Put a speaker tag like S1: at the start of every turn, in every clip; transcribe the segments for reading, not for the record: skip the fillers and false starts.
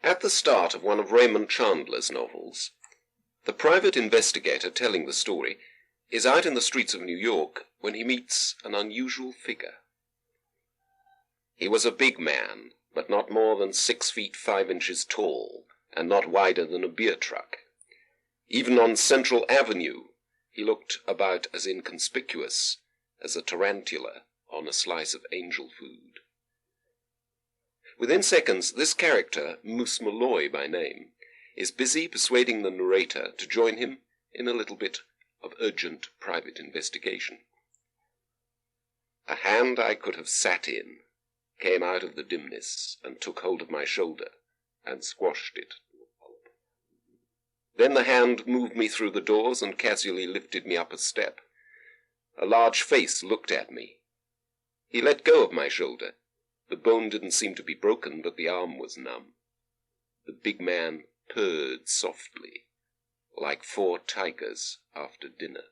S1: At the start of one of Raymond Chandler's novels, the private investigator telling the story is out in the streets of New York when he meets an unusual figure. He was a big man, but not more than 6 feet 5 inches tall, and not wider than a beer truck. Even on Central Avenue, he looked about as inconspicuous as a tarantula on a slice of angel food. Within seconds, this character, Moose Malloy by name, is busy persuading the narrator to join him in a little bit of urgent private investigation. A hand I could have sat in came out of the dimness and took hold of my shoulder and squashed it to a pulp. Then the hand moved me through the doors and casually lifted me up a step. A large face looked at me. He let go of my shoulder. The bone didn't seem to be broken, but the arm was numb. The big man purred softly, like 4 tigers after dinner.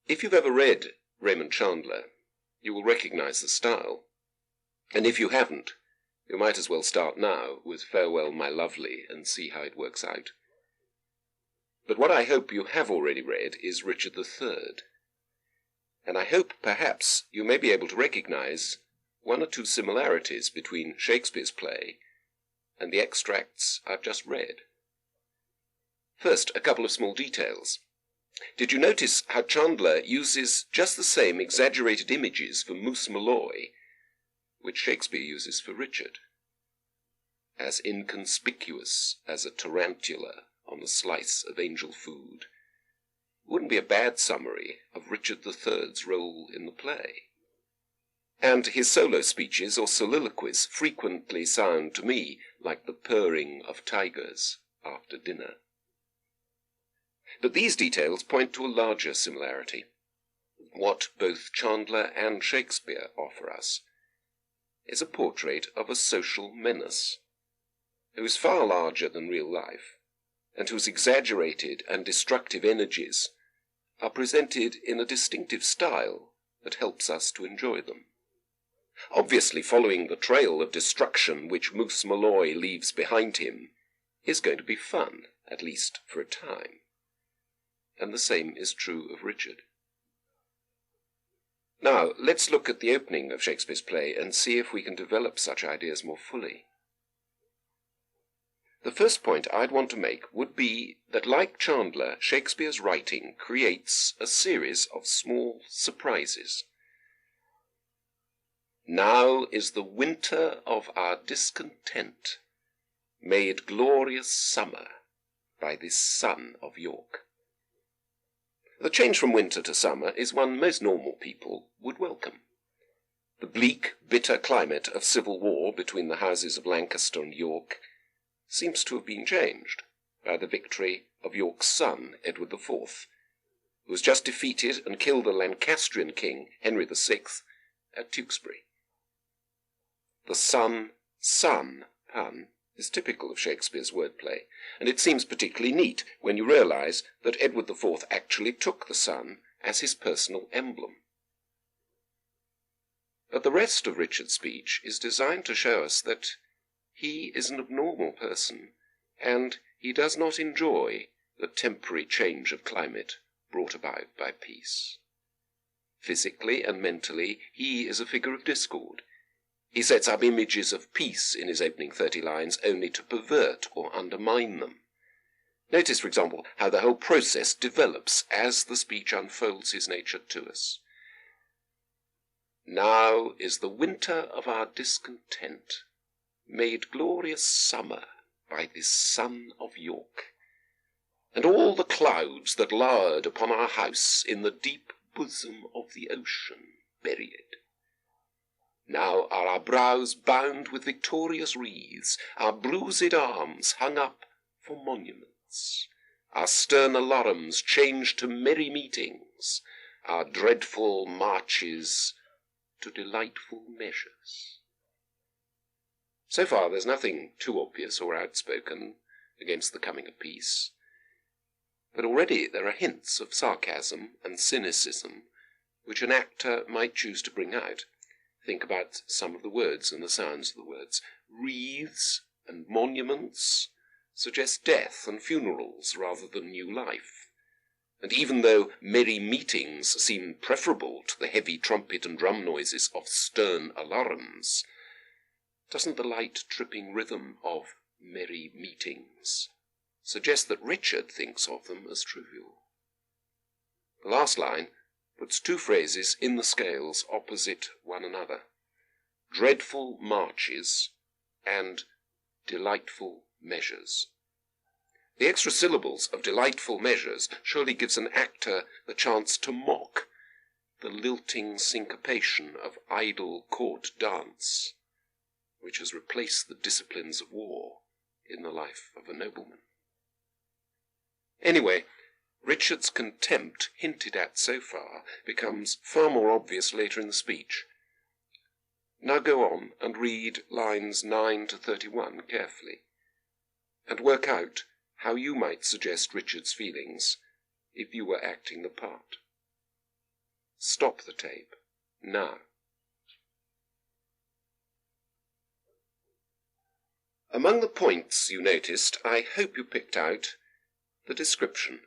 S1: If you've ever read Raymond Chandler, you will recognize the style. And if you haven't, you might as well start now with Farewell, My Lovely, and see how it works out. But what I hope you have already read is Richard III. And I hope, perhaps, you may be able to recognize 1 or 2 similarities between Shakespeare's play and the extracts I've just read. First, a couple of small details. Did you notice how Chandler uses just the same exaggerated images for Moose Malloy, which Shakespeare uses for Richard? As inconspicuous as a tarantula on a slice of angel food wouldn't be a bad summary of Richard III's role in the play. And his solo speeches or soliloquies frequently sound to me like the purring of tigers after dinner. But these details point to a larger similarity. What both Chandler and Shakespeare offer us is a portrait of a social menace, who is far larger than real life, and whose exaggerated and destructive energies are presented in a distinctive style that helps us to enjoy them. Obviously, following the trail of destruction which Moose Malloy leaves behind him is going to be fun, at least for a time. And the same is true of Richard. Now, let's look at the opening of Shakespeare's play and see if we can develop such ideas more fully. The first point I'd want to make would be that, like Chandler, Shakespeare's writing creates a series of small surprises. Now is the winter of our discontent made glorious summer by this son of York. The change from winter to summer is one most normal people would welcome. The bleak, bitter climate of civil war between the houses of Lancaster and York seems to have been changed by the victory of York's son, Edward IV, who was just defeated and killed the Lancastrian king, Henry VI, at Tewkesbury. The son pun is typical of Shakespeare's wordplay, and it seems particularly neat when you realize that Edward IV actually took the sun as his personal emblem. But the rest of Richard's speech is designed to show us that he is an abnormal person, and he does not enjoy the temporary change of climate brought about by peace. Physically and mentally, he is a figure of discord. He sets up images of peace in his opening 30 lines only to pervert or undermine them. Notice, for example, how the whole process develops as the speech unfolds his nature to us. Now is the winter of our discontent made glorious summer by this son of York, and all the clouds that lowered upon our house in the deep bosom of the ocean buried. Now are our brows bound with victorious wreaths, our bruised arms hung up for monuments, our stern alarums changed to merry meetings, our dreadful marches to delightful measures. So far, there's nothing too obvious or outspoken against the coming of peace, but already there are hints of sarcasm and cynicism which an actor might choose to bring out. Think about some of the words and the sounds of the words. wreaths and monuments suggest death and funerals rather than new life. And even though merry meetings seem preferable to the heavy trumpet and drum noises of stern alarms, doesn't the light tripping rhythm of merry meetings suggest that Richard thinks of them as trivial? The last line puts two phrases in the scales opposite one another: dreadful marches and delightful measures. The extra syllables of delightful measures surely gives an actor the chance to mock the lilting syncopation of idle court dance, which has replaced the disciplines of war in the life of a nobleman. Anyway, Richard's contempt, hinted at so far, becomes far more obvious later in the speech. Now go on and read lines 9 to 31 carefully, and work out how you might suggest Richard's feelings if you were acting the part. Stop the tape now. Among the points you noticed, I hope you picked out the description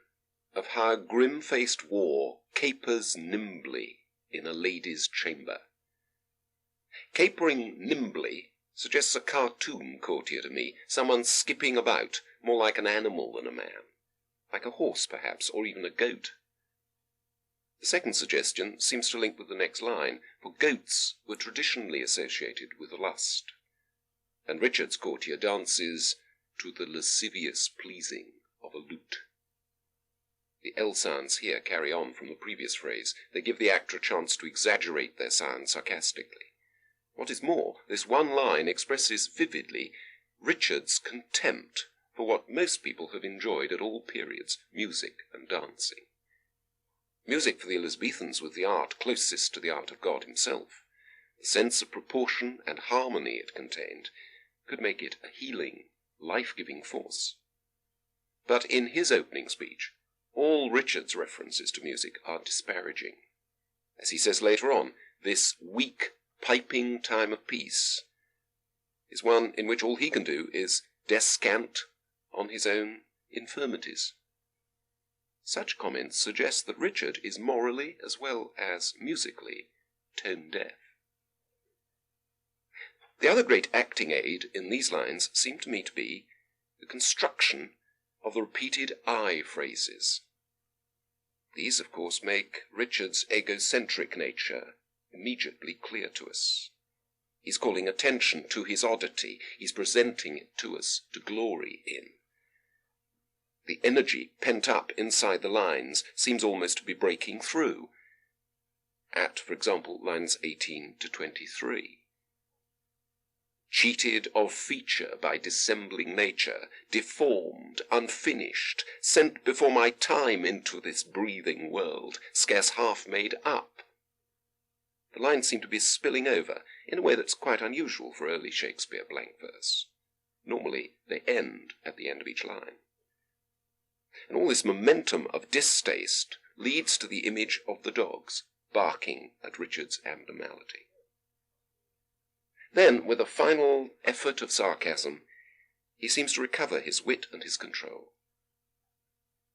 S1: of how grim-faced war capers nimbly in a lady's chamber. Capering nimbly suggests a cartoon courtier to me, someone skipping about, more like an animal than a man, like a horse perhaps, or even a goat. The second suggestion seems to link with the next line, for goats were traditionally associated with lust, and Richard's courtier dances to the lascivious pleasing of a lute. The L sounds here carry on from the previous phrase. They give the actor a chance to exaggerate their sound sarcastically. What is more, this one line expresses vividly Richard's contempt for what most people have enjoyed at all periods, music and dancing. Music for the Elizabethans was the art closest to the art of God himself. The sense of proportion and harmony it contained could make it a healing, life-giving force. But in his opening speech, all Richard's references to music are disparaging. As he says later on, this weak, piping time of peace is one in which all he can do is descant on his own infirmities. Such comments suggest that Richard is morally as well as musically tone-deaf. The other great acting aid in these lines seem to me to be the construction of the repeated I phrases. These, of course, make Richard's egocentric nature immediately clear to us. He's calling attention to his oddity. He's presenting it to us to glory in. The energy pent up inside the lines seems almost to be breaking through at, for example, lines 18 to 23. Cheated of feature by dissembling nature, deformed, unfinished, sent before my time into this breathing world, scarce half made up. The lines seem to be spilling over in a way that's quite unusual for early Shakespeare blank verse. Normally, they end at the end of each line. And all this momentum of distaste leads to the image of the dogs barking at Richard's abnormality. Then, with a final effort of sarcasm, he seems to recover his wit and his control.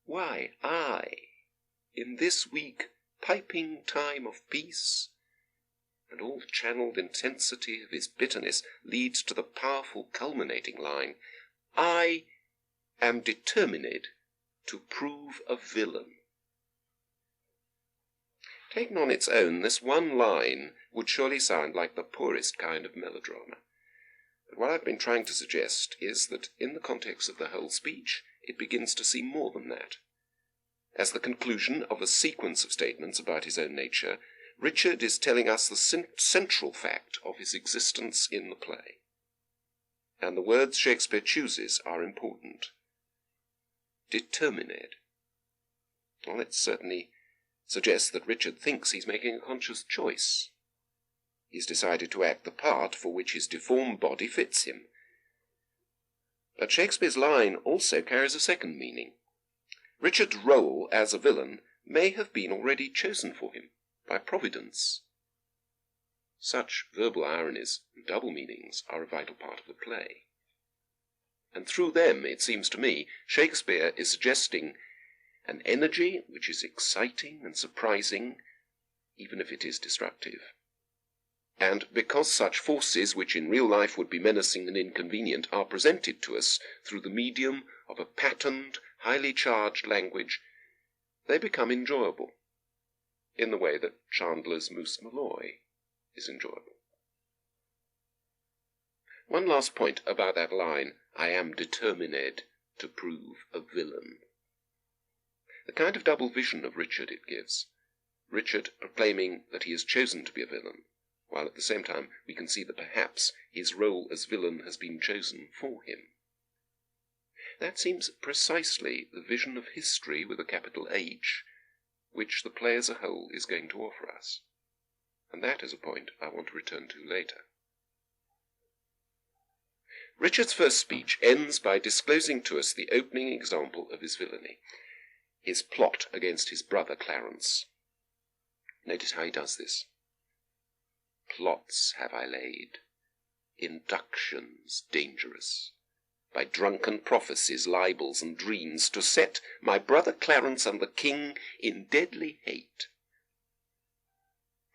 S1: Why, I, in this weak, piping time of peace, and all the channeled intensity of his bitterness leads to the powerful culminating line, I am determined to prove a villain. Taken on its own, this one line would surely sound like the poorest kind of melodrama. But what I've been trying to suggest is that in the context of the whole speech, it begins to seem more than that. As the conclusion of a sequence of statements about his own nature, Richard is telling us the central fact of his existence in the play. And the words Shakespeare chooses are important. Determined. Well, it certainly suggests that Richard thinks he's making a conscious choice. He's decided to act the part for which his deformed body fits him. But Shakespeare's line also carries a second meaning. Richard's role as a villain may have been already chosen for him by Providence. Such verbal ironies and double meanings are a vital part of the play. And through them, it seems to me, Shakespeare is suggesting an energy which is exciting and surprising, even if it is destructive. And because such forces, which in real life would be menacing and inconvenient, are presented to us through the medium of a patterned, highly charged language, they become enjoyable, in the way that Chandler's Moose Malloy is enjoyable. One last point about that line, "I am determined to prove a villain." The kind of double vision of Richard it gives, Richard proclaiming that he is chosen to be a villain, while at the same time we can see that perhaps his role as villain has been chosen for him. That seems precisely the vision of history with a capital H, which the play as a whole is going to offer us. And that is a point I want to return to later. Richard's first speech ends by disclosing to us the opening example of his villainy, his plot against his brother Clarence. Notice how he does this. "Plots have I laid, inductions dangerous, by drunken prophecies, libels, and dreams, to set my brother Clarence and the king in deadly hate."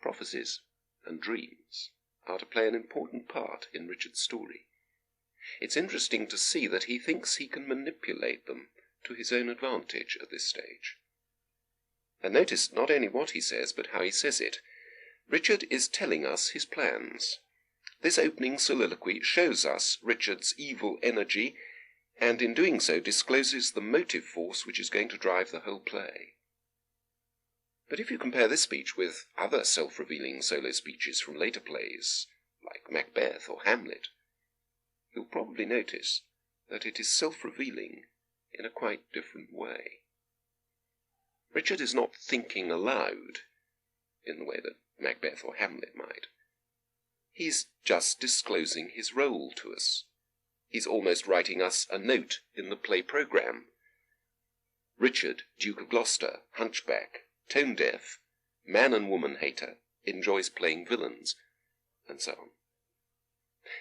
S1: Prophecies and dreams are to play an important part in Richard's story. It's interesting to see that he thinks he can manipulate them to his own advantage at this stage. And notice not only what he says, but how he says it. Richard is telling us his plans. This opening soliloquy shows us Richard's evil energy, and in doing so discloses the motive force which is going to drive the whole play. But if you compare this speech with other self-revealing solo speeches from later plays, like Macbeth or Hamlet, you'll probably notice that it is self-revealing in a quite different way. Richard is not thinking aloud in the way that Macbeth or Hamlet might. He's just disclosing his role to us. He's almost writing us a note in the play programme. Richard, Duke of Gloucester, hunchback, tone-deaf, man and woman hater, enjoys playing villains, and so on.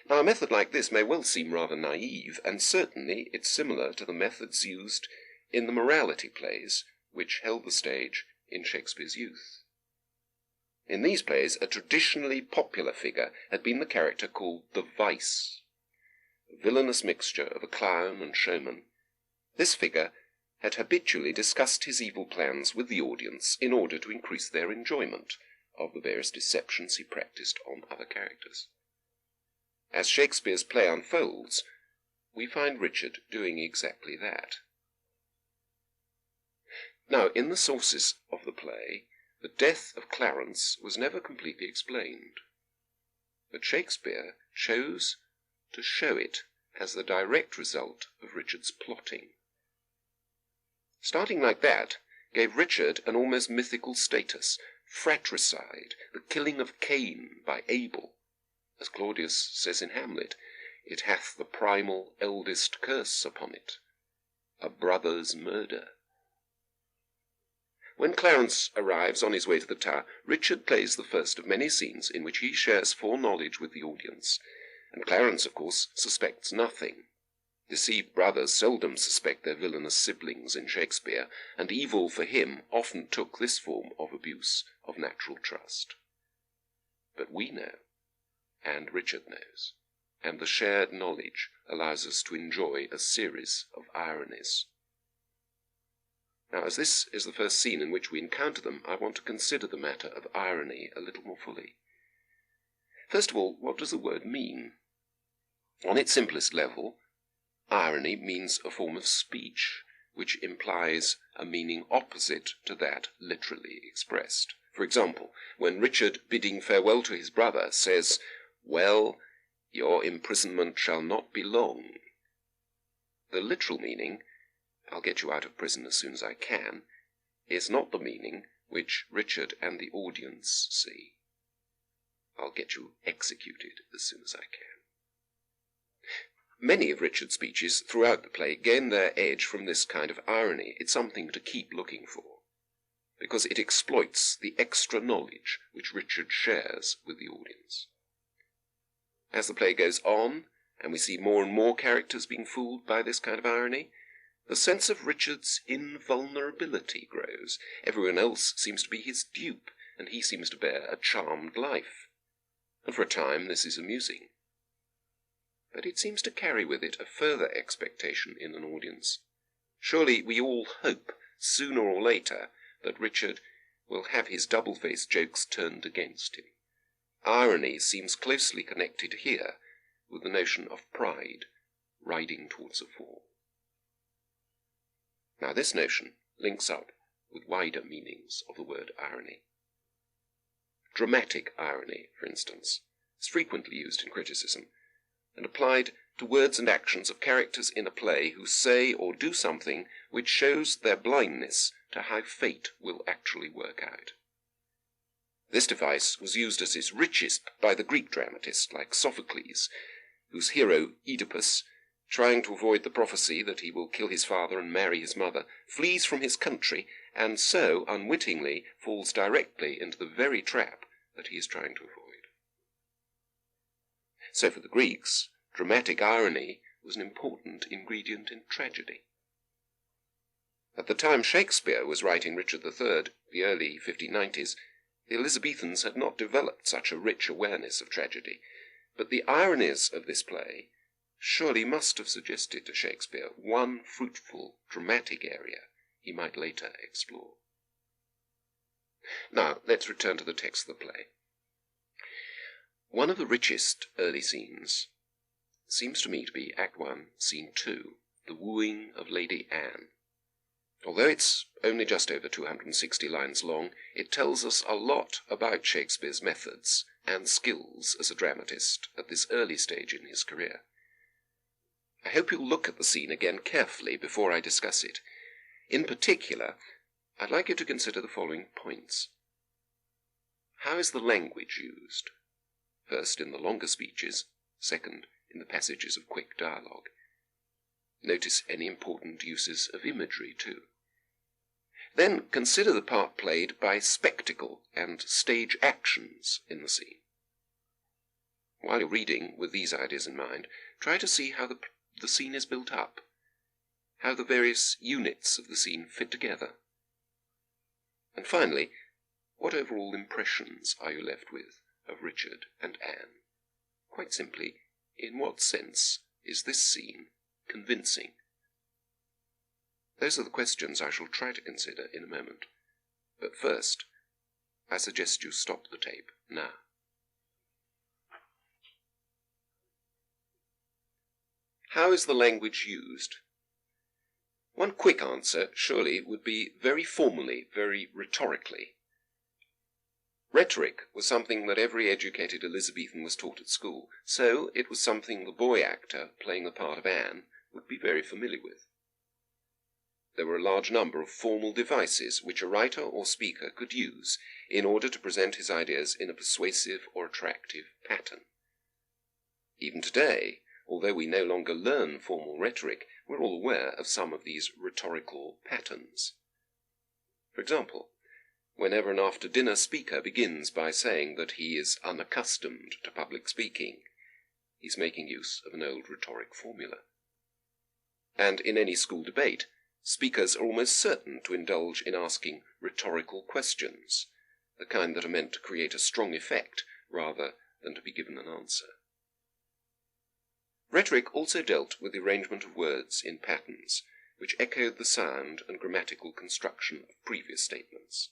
S1: Now, a method like this may well seem rather naive, and certainly it's similar to the methods used in the morality plays which held the stage in Shakespeare's youth. In these plays, a traditionally popular figure had been the character called the Vice, a villainous mixture of a clown and showman. This figure had habitually discussed his evil plans with the audience in order to increase their enjoyment of the various deceptions he practiced on other characters. As Shakespeare's play unfolds, we find Richard doing exactly that. Now, in the sources of the play, the death of Clarence was never completely explained, but Shakespeare chose to show it as the direct result of Richard's plotting. Starting like that gave Richard an almost mythical status, fratricide, the killing of Cain by Abel. As Claudius says in Hamlet, "It hath the primal eldest curse upon it, a brother's murder." When Clarence arrives on his way to the Tower, Richard plays the first of many scenes in which he shares foreknowledge with the audience, and Clarence, of course, suspects nothing. Deceived brothers seldom suspect their villainous siblings in Shakespeare, and evil for him often took this form of abuse of natural trust. But we know, and Richard knows, and the shared knowledge allows us to enjoy a series of ironies. Now, as this is the first scene in which we encounter them, I want to consider the matter of irony a little more fully. First of all, what does the word mean? On its simplest level, irony means a form of speech which implies a meaning opposite to that literally expressed. For example, when Richard, bidding farewell to his brother, says, "Well, your imprisonment shall not be long," the literal meaning, "I'll get you out of prison as soon as I can," is not the meaning which Richard and the audience see. "I'll get you executed as soon as I can." Many of Richard's speeches throughout the play gain their edge from this kind of irony. It's something to keep looking for. because it exploits the extra knowledge which Richard shares with the audience. As the play goes on, and we see more and more characters being fooled by this kind of irony, the sense of Richard's invulnerability grows. Everyone else seems to be his dupe, and he seems to bear a charmed life. And for a time this is amusing. But it seems to carry with it a further expectation in an audience. Surely we all hope, sooner or later, that Richard will have his double-faced jokes turned against him. Irony seems closely connected here with the notion of pride riding towards a fall. Now this notion links up with wider meanings of the word irony. Dramatic irony, for instance, is frequently used in criticism, and applied to words and actions of characters in a play who say or do something which shows their blindness to how fate will actually work out. This device was used at its richest by the Greek dramatists like Sophocles, whose hero Oedipus, trying to avoid the prophecy that he will kill his father and marry his mother, flees from his country and so unwittingly falls directly into the very trap that he is trying to avoid. So for the Greeks, dramatic irony was an important ingredient in tragedy. At the time Shakespeare was writing Richard III, the early 1590s, the Elizabethans had not developed such a rich awareness of tragedy, but the ironies of this play surely must have suggested to Shakespeare one fruitful, dramatic area he might later explore. Now, let's return to the text of the play. One of the richest early scenes seems to me to be Act 1, Scene 2, the wooing of Lady Anne. Although it's only just over 260 lines long, it tells us a lot about Shakespeare's methods and skills as a dramatist at this early stage in his career. I hope you'll look at the scene again carefully before I discuss it. In particular, I'd like you to consider the following points. How is the language used? First, in the longer speeches, second, in the passages of quick dialogue. Notice any important uses of imagery, too. Then consider the part played by spectacle and stage actions in the scene. While you're reading with these ideas in mind, try to see how the scene is built up, how the various units of the scene fit together. And finally, what overall impressions are you left with of Richard and Anne? Quite simply, in what sense is this scene convincing? Those are the questions I shall try to consider in a moment. But first, I suggest you stop the tape now. How is the language used? One quick answer, surely, would be very formally, very rhetorically. Rhetoric was something that every educated Elizabethan was taught at school, so it was something the boy actor playing the part of Anne would be very familiar with. There were a large number of formal devices which a writer or speaker could use in order to present his ideas in a persuasive or attractive pattern. Even today, although we no longer learn formal rhetoric, we're all aware of some of these rhetorical patterns. For example, whenever an after-dinner speaker begins by saying that he is unaccustomed to public speaking, he's making use of an old rhetoric formula. And in any school debate, speakers are almost certain to indulge in asking rhetorical questions, the kind that are meant to create a strong effect rather than to be given an answer. Rhetoric also dealt with the arrangement of words in patterns, which echoed the sound and grammatical construction of previous statements,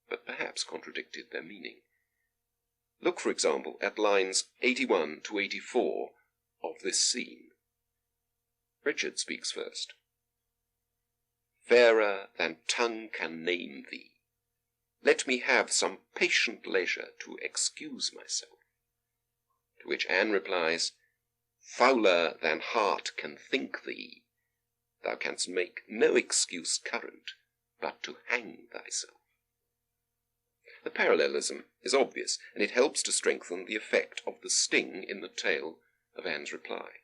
S1: but perhaps contradicted their meaning. Look, for example, at lines 81 to 84 of this scene. Richard speaks first. Fairer than tongue can name thee, let me have some patient leisure to excuse myself. To which Anne replies, Fouler than heart can think thee, thou canst make no excuse current, but to hang thyself. The parallelism is obvious, and it helps to strengthen the effect of the sting in the tail of Anne's reply.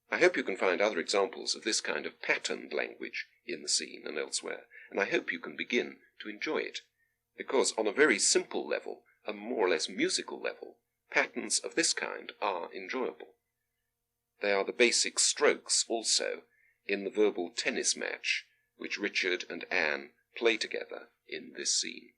S1: I hope you can find other examples of this kind of patterned language in the scene and elsewhere, and I hope you can begin to enjoy it, because on a very simple level, a more or less musical level, patterns of this kind are enjoyable. They are the basic strokes also in the verbal tennis match which Richard and Anne play together in this scene.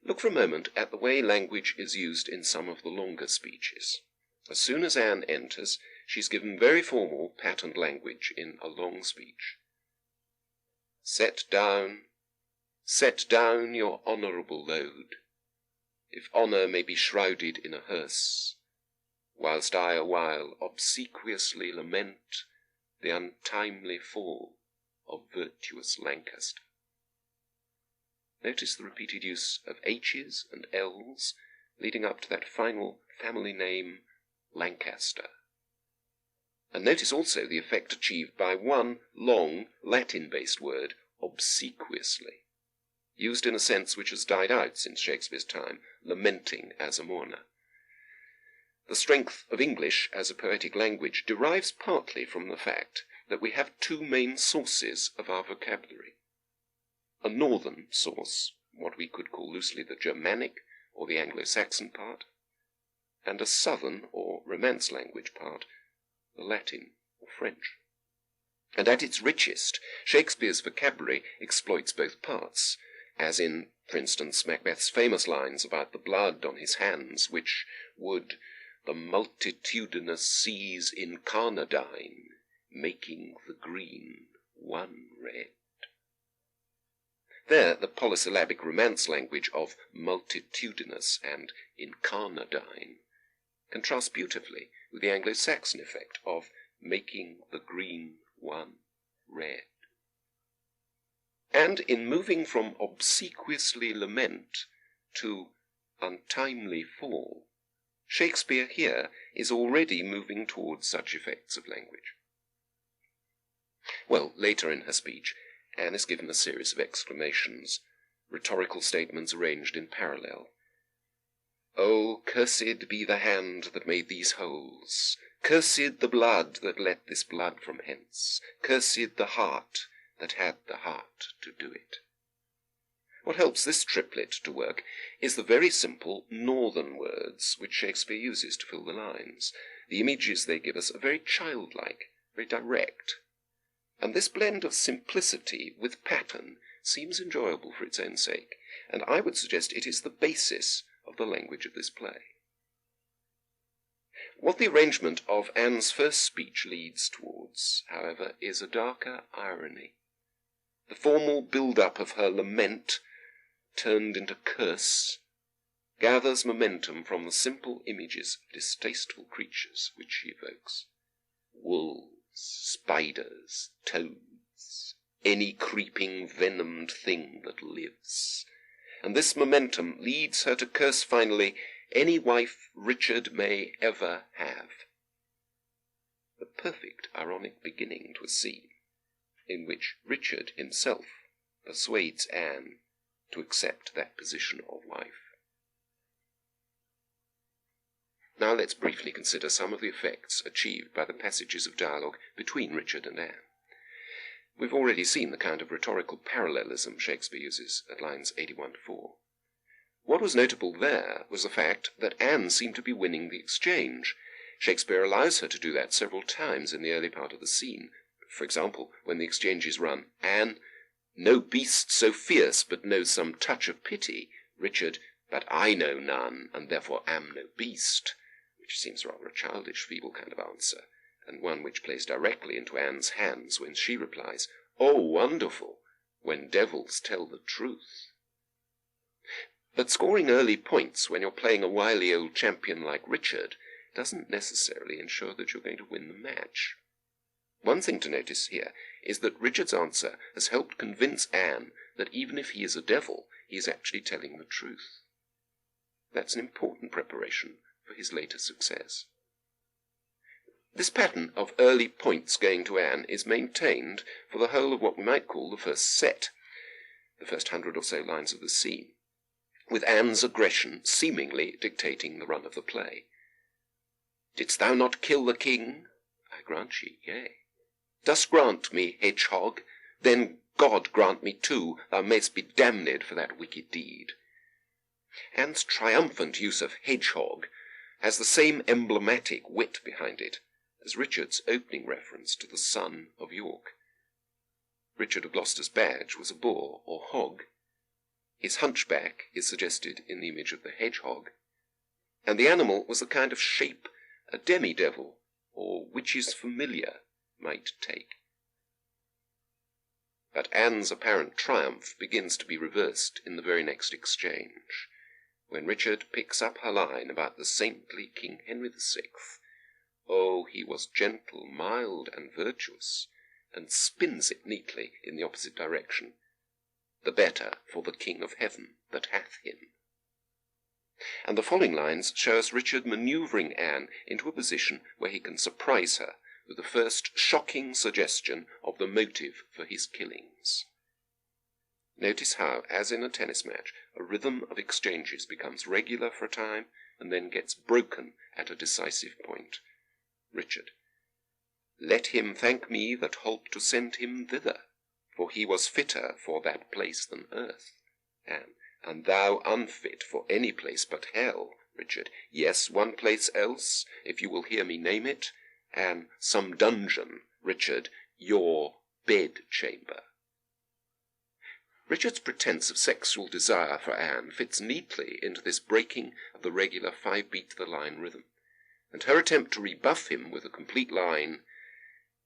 S1: Look for a moment at the way language is used in some of the longer speeches. As soon as Anne enters, she's given very formal patterned language in a long speech. Set down your honourable load, if honour may be shrouded in a hearse, whilst I awhile obsequiously lament the untimely fall of virtuous Lancaster. Notice the repeated use of H's and L's leading up to that final family name, Lancaster. And notice also the effect achieved by one long Latin-based word, obsequiously, used in a sense which has died out since Shakespeare's time, lamenting as a mourner. The strength of English as a poetic language derives partly from the fact that we have two main sources of our vocabulary. A northern source, what we could call loosely the Germanic or the Anglo-Saxon part, and a southern or Romance language part, the Latin or French. And at its richest, Shakespeare's vocabulary exploits both parts, as in, for instance, Macbeth's famous lines about the blood on his hands, which would the multitudinous seas incarnadine, making the green one red. There, the polysyllabic Romance language of multitudinous and incarnadine contrasts beautifully with the Anglo-Saxon effect of making the green one red. And in moving from obsequiously lament to untimely fall, Shakespeare here is already moving towards such effects of language. Well, later in her speech, Anne is given a series of exclamations, rhetorical statements arranged in parallel. Oh, cursed be the hand that made these holes, cursed the blood that let this blood from hence, cursed the heart that had the heart to do it. What helps this triplet to work is the very simple northern words which Shakespeare uses to fill the lines. The images they give us are very childlike, very direct. And this blend of simplicity with pattern seems enjoyable for its own sake, and I would suggest it is the basis of the language of this play. What the arrangement of Anne's first speech leads towards, however, is a darker irony. The formal build-up of her lament, turned into curse, gathers momentum from the simple images of distasteful creatures which she evokes. Wolves, spiders, toads, any creeping venomed thing that lives. And this momentum leads her to curse finally any wife Richard may ever have. The perfect ironic beginning to a scene in which Richard himself persuades Anne to accept that position of wife. Now let's briefly consider some of the effects achieved by the passages of dialogue between Richard and Anne. We've already seen the kind of rhetorical parallelism Shakespeare uses at lines 81 to 4. What was notable there was the fact that Anne seemed to be winning the exchange. Shakespeare allows her to do that several times in the early part of the scene. For example, when the exchange is run, Anne, no beast so fierce but knows some touch of pity. Richard, but I know none, and therefore am no beast, which seems rather a childish, feeble kind of answer, and one which plays directly into Anne's hands when she replies, "Oh, wonderful, when devils tell the truth." But scoring early points when you're playing a wily old champion like Richard doesn't necessarily ensure that you're going to win the match. One thing to notice here is that Richard's answer has helped convince Anne that even if he is a devil, he is actually telling the truth. That's an important preparation for his later success. This pattern of early points going to Anne is maintained for the whole of what we might call the first set, the first 100 or so lines of the scene, with Anne's aggression seemingly dictating the run of the play. Didst thou not kill the king? I grant ye, yea. Dost grant me, hedgehog? Then God grant me too, thou mayst be damned for that wicked deed. Anne's triumphant use of hedgehog has the same emblematic wit behind it as Richard's opening reference to the son of York. Richard of Gloucester's badge was a boar or hog. His hunchback is suggested in the image of the hedgehog, and the animal was the kind of shape a demi-devil or witch's familiar might take. But Anne's apparent triumph begins to be reversed in the very next exchange, when Richard picks up her line about the saintly King Henry VI. Oh, he was gentle, mild, and virtuous, and spins it neatly in the opposite direction. The better for the King of Heaven that hath him. And the following lines show us Richard manoeuvring Anne into a position where he can surprise her with the first shocking suggestion of the motive for his killings. Notice how, as in a tennis match, a rhythm of exchanges becomes regular for a time and then gets broken at a decisive point. Richard: let him thank me that holp to send him thither, for he was fitter for that place than earth. Anne: and thou unfit for any place but hell. Richard: yes, one place else, if you will hear me name it. Anne: some dungeon. Richard: your bed-chamber. Richard's pretense of sexual desire for Anne fits neatly into this breaking of the regular 5-beat-to-the-line rhythm, and her attempt to rebuff him with a complete line,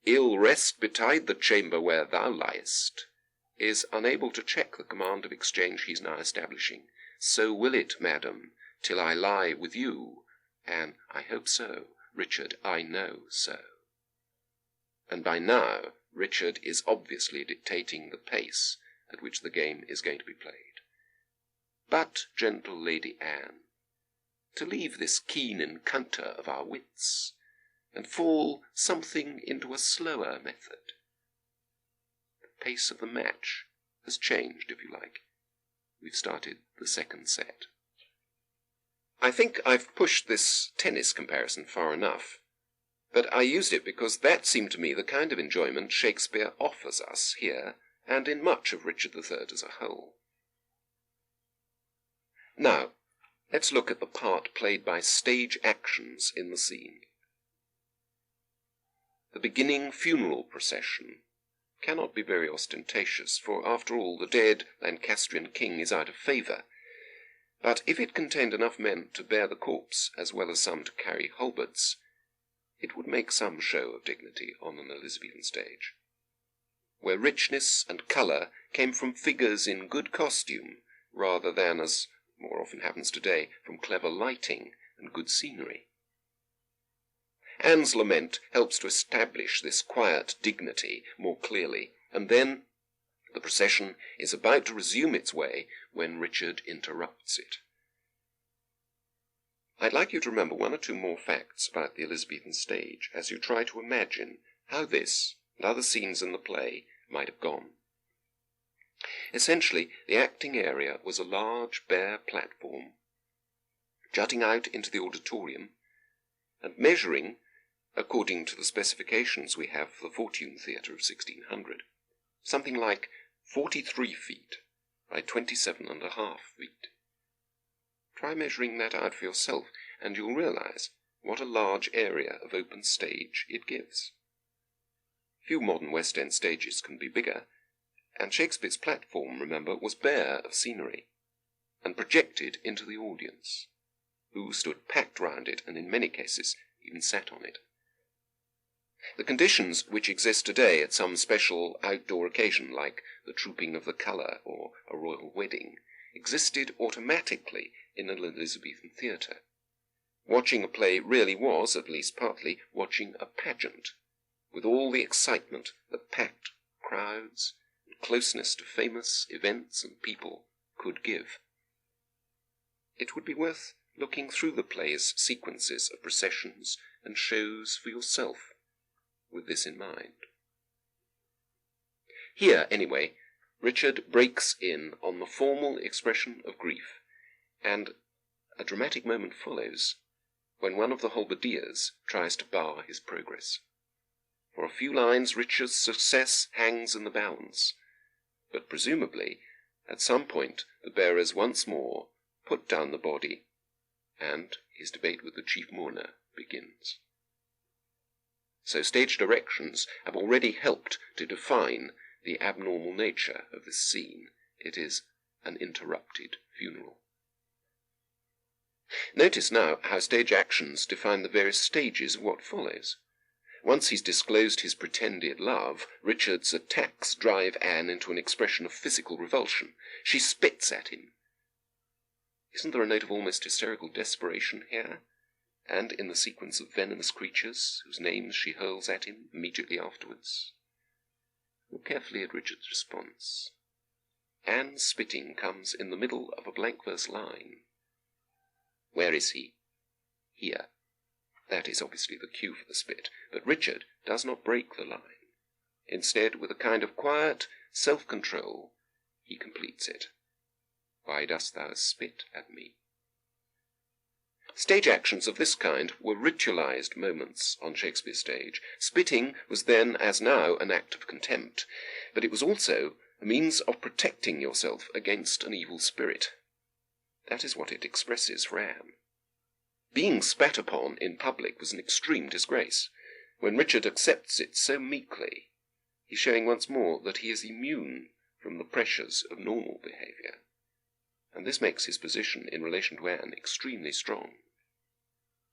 S1: ill rest betide the chamber where thou liest, is unable to check the command of exchange he is now establishing. So will it, madam, till I lie with you. Anne: I hope so. Richard: I know so. And by now Richard is obviously dictating the pace at which the game is going to be played. But, gentle Lady Anne, to leave this keen encounter of our wits, and fall something into a slower method. The pace of the match has changed, if you like. We've started the second set. I think I've pushed this tennis comparison far enough, but I used it because that seemed to me the kind of enjoyment Shakespeare offers us here, and in much of Richard III as a whole. Now, let's look at the part played by stage actions in the scene. The beginning funeral procession cannot be very ostentatious, for after all the dead Lancastrian king is out of favour, but if it contained enough men to bear the corpse as well as some to carry halberds, it would make some show of dignity on an Elizabethan stage, where richness and colour came from figures in good costume rather than, as more often happens today, from clever lighting and good scenery. Anne's lament helps to establish this quiet dignity more clearly, and then the procession is about to resume its way when Richard interrupts it. I'd like you to remember one or two more facts about the Elizabethan stage as you try to imagine how this and other scenes in the play might have gone. Essentially, the acting area was a large bare platform jutting out into the auditorium and measuring, according to the specifications we have for the Fortune Theatre of 1600, something like 43 feet by 27.5 feet. Try measuring that out for yourself, and you'll realize what a large area of open stage it gives. Few modern West End stages can be bigger, and Shakespeare's platform, remember, was bare of scenery, and projected into the audience, who stood packed round it, and in many cases even sat on it. The conditions which exist today at some special outdoor occasion, like the trooping of the colour or a royal wedding, existed automatically in an Elizabethan theatre. Watching a play really was, at least partly, watching a pageant, with all the excitement that packed crowds and closeness to famous events and people could give. It would be worth looking through the play's sequences of processions and shows for yourself, with this in mind. Here, anyway, Richard breaks in on the formal expression of grief, and a dramatic moment follows when one of the halberdiers tries to bar his progress. For a few lines, Richard's success hangs in the balance, but presumably, at some point, the bearers once more put down the body, and his debate with the chief mourner begins. So stage directions have already helped to define the abnormal nature of this scene. It is an interrupted funeral. Notice now how stage actions define the various stages of what follows. Once he's disclosed his pretended love, Richard's attacks drive Anne into an expression of physical revulsion. She spits at him. Isn't there a note of almost hysterical desperation here? And in the sequence of venomous creatures whose names she hurls at him immediately afterwards? Look carefully at Richard's response. Anne's spitting comes in the middle of a blank verse line. Where is he? Here. That is obviously the cue for the spit, but Richard does not break the line. Instead, with a kind of quiet self-control, he completes it. Why dost thou spit at me? Stage actions of this kind were ritualized moments on Shakespeare's stage. Spitting was then, as now, an act of contempt, but it was also a means of protecting yourself against an evil spirit. That is what it expresses for Anne. Being spat upon in public was an extreme disgrace. When Richard accepts it so meekly, he's showing once more that he is immune from the pressures of normal behaviour. And this makes his position in relation to Anne extremely strong.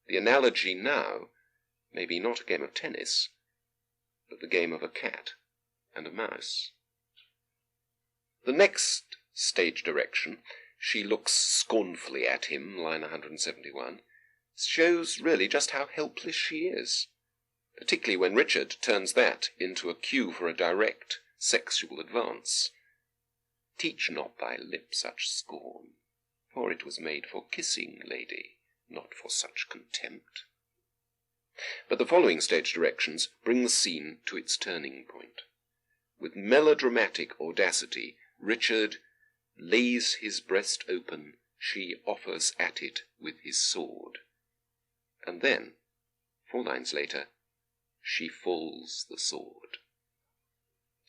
S1: The analogy now may be not a game of tennis, but the game of a cat and a mouse. The next stage direction, she looks scornfully at him, line 171, shows really just how helpless she is, particularly when Richard turns that into a cue for a direct sexual advance. Teach not thy lip such scorn, for it was made for kissing, lady, not for such contempt. But the following stage directions bring the scene to its turning point. With melodramatic audacity, Richard lays his breast open, she offers at it with his sword. And then, 4 lines later, she falls the sword.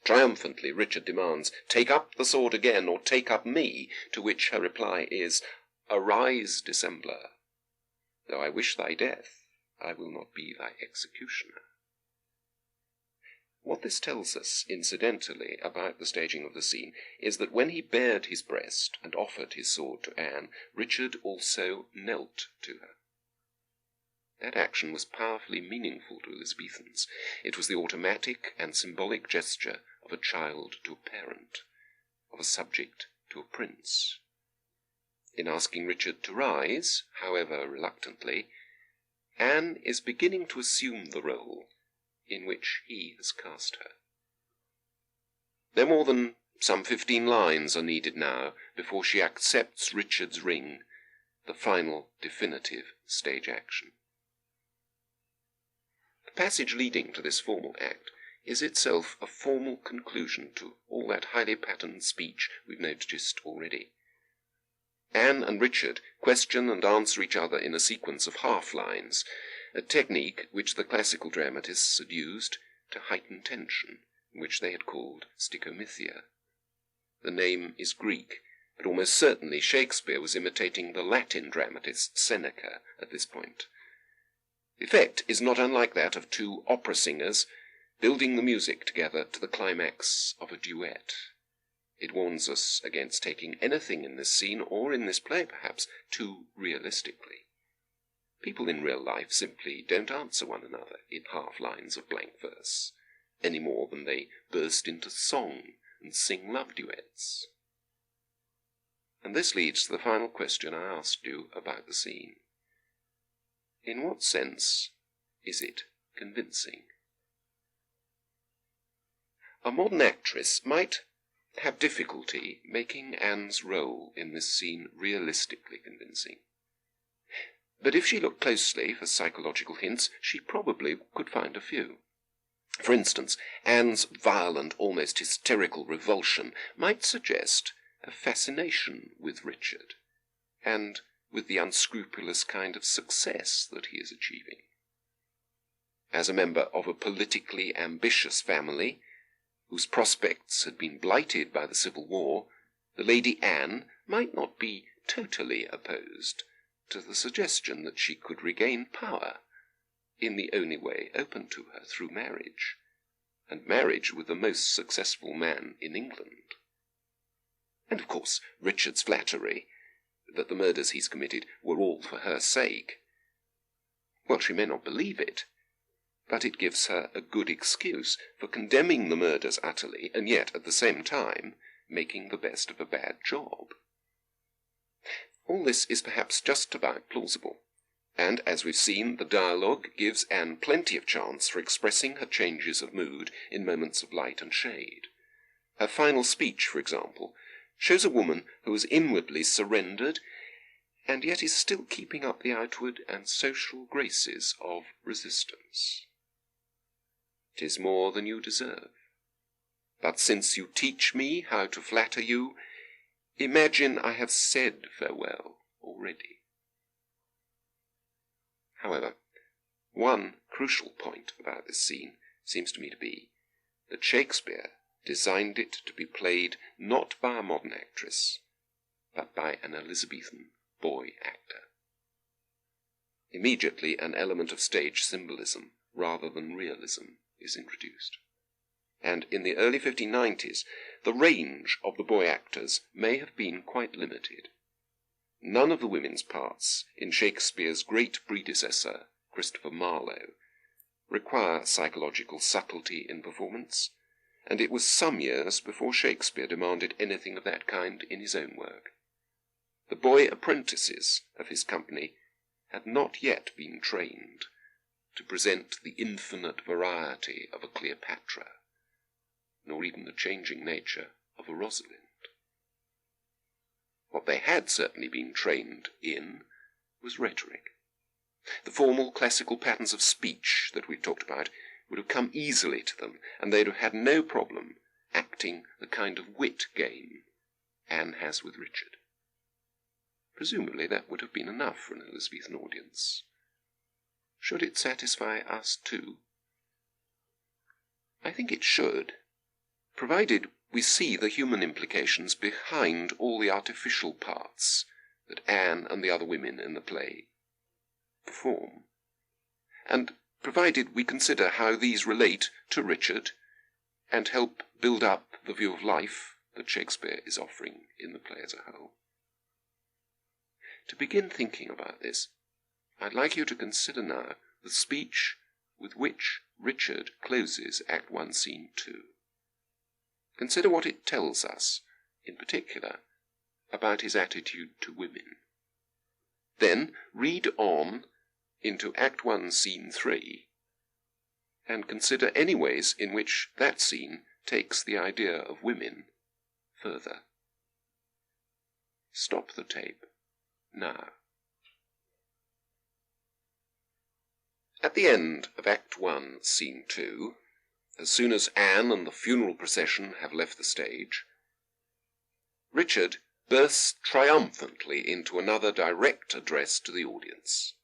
S1: Triumphantly, Richard demands, "Take up the sword again, or take up me," to which her reply is, "Arise, dissembler. Though I wish thy death, I will not be thy executioner." What this tells us, incidentally, about the staging of the scene, is that when he bared his breast and offered his sword to Anne, Richard also knelt to her. That action was powerfully meaningful to Elizabethans. It was the automatic and symbolic gesture of a child to a parent, of a subject to a prince. In asking Richard to rise, however reluctantly, Anne is beginning to assume the role in which he has cast her. No more than some 15 lines are needed now before she accepts Richard's ring, the final definitive stage action. The passage leading to this formal act is itself a formal conclusion to all that highly patterned speech we've noticed already. Anne and Richard question and answer each other in a sequence of half-lines, a technique which the classical dramatists had used to heighten tension, which they had called sticomythia. The name is Greek, but almost certainly Shakespeare was imitating the Latin dramatist Seneca at this point. The effect is not unlike that of 2 opera singers building the music together to the climax of a duet. It warns us against taking anything in this scene, or in this play perhaps, too realistically. People in real life simply don't answer one another in half-lines of blank verse, any more than they burst into song and sing love duets. And this leads to the final question I asked you about the scene. In what sense is it convincing? A modern actress might have difficulty making Anne's role in this scene realistically convincing. But if she looked closely for psychological hints, she probably could find a few. For instance, Anne's violent, almost hysterical revulsion might suggest a fascination with Richard, and with the unscrupulous kind of success that he is achieving. As a member of a politically ambitious family, whose prospects had been blighted by the Civil War, the Lady Anne might not be totally opposed to the suggestion that she could regain power in the only way open to her, through marriage, and marriage with the most successful man in England. And of course Richard's flattery that the murders he's committed were all for her sake. Well, she may not believe it, but it gives her a good excuse for condemning the murders utterly, and yet at the same time making the best of a bad job. All this is perhaps just about plausible, and as we've seen, the dialogue gives Anne plenty of chance for expressing her changes of mood in moments of light and shade. Her final speech, for example, shows a woman who is inwardly surrendered, and yet is still keeping up the outward and social graces of resistance. "'Tis more than you deserve. But since you teach me how to flatter you, imagine I have said farewell already." However, one crucial point about this scene seems to me to be that Shakespeare designed it to be played not by a modern actress, but by an Elizabethan boy actor. Immediately an element of stage symbolism rather than realism is introduced. And in the early 1590s, the range of the boy actors may have been quite limited. None of the women's parts in Shakespeare's great predecessor, Christopher Marlowe, require psychological subtlety in performance, and it was some years before Shakespeare demanded anything of that kind in his own work. The boy apprentices of his company had not yet been trained to present the infinite variety of a Cleopatra, nor even the changing nature of a Rosalind. What they had certainly been trained in was rhetoric. The formal classical patterns of speech that we've talked about would have come easily to them, and they'd have had no problem acting the kind of wit game Anne has with Richard. Presumably that would have been enough for an Elizabethan audience. Should it satisfy us too? I think it should, provided we see the human implications behind all the artificial parts that Anne and the other women in the play perform, and provided we consider how these relate to Richard and help build up the view of life that Shakespeare is offering in the play as a whole. To begin thinking about this, I'd like you to consider now the speech with which Richard closes Act 1, Scene 2. Consider what it tells us, in particular, about his attitude to women. Then read on into Act 1, Scene 3, and consider any ways in which that scene takes the idea of women further. Stop the tape now. At the end of Act 1, Scene 2, as soon as Anne and the funeral procession have left the stage, Richard bursts triumphantly into another direct address to the audience.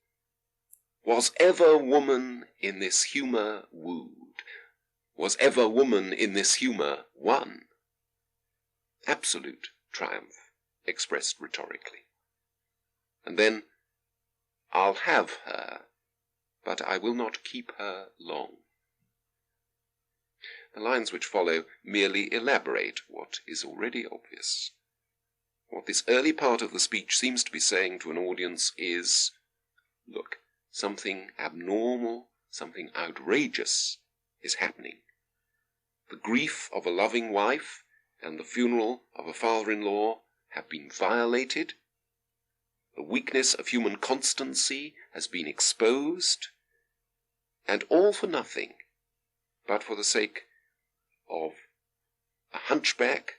S1: Was ever woman in this humour wooed? Was ever woman in this humour won? Absolute triumph, expressed rhetorically. And then, I'll have her, but I will not keep her long. The lines which follow merely elaborate what is already obvious. What this early part of the speech seems to be saying to an audience is, look, something abnormal, something outrageous is happening. The grief of a loving wife and the funeral of a father-in-law have been violated. The weakness of human constancy has been exposed, and all for nothing, but for the sake of a hunchback